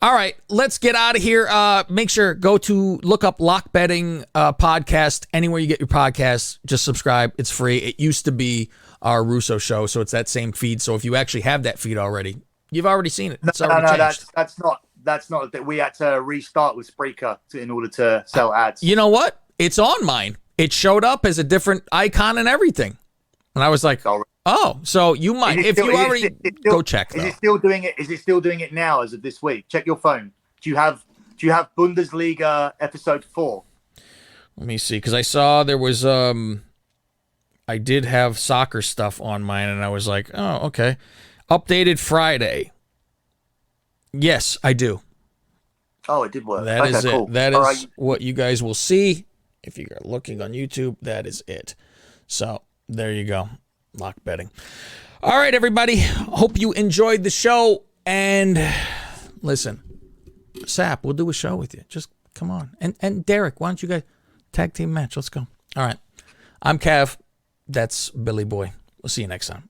all right, let's get out of here. Make sure look up Lock Betting podcast anywhere you get your podcasts. Just subscribe. It's free. It used to be our Russo show, so it's that same feed. So if you actually have that feed already, you've already seen it. It's already changed. That's not that. We had to restart with Spreaker in order to sell ads. You know what? It's on mine. It showed up as a different icon and everything, and I was like, "Oh, so you might if you already go check." Is it still doing it? Is it still doing it now as of this week? Check your phone. Do you have Bundesliga episode 4? Let me see, because I saw there was I did have soccer stuff on mine, and I was like, "Oh, okay." Updated Friday. Yes, I do. Oh, it did work. That is it. Cool. That is what you guys will see if you're looking on YouTube. That is it. So there you go. Lock betting. All right, everybody. Hope you enjoyed the show. And listen, Sapp, we'll do a show with you. Just come on. And Derek, why don't you guys tag team match? Let's go. All right. I'm Cav. That's Billy Boy. We'll see you next time.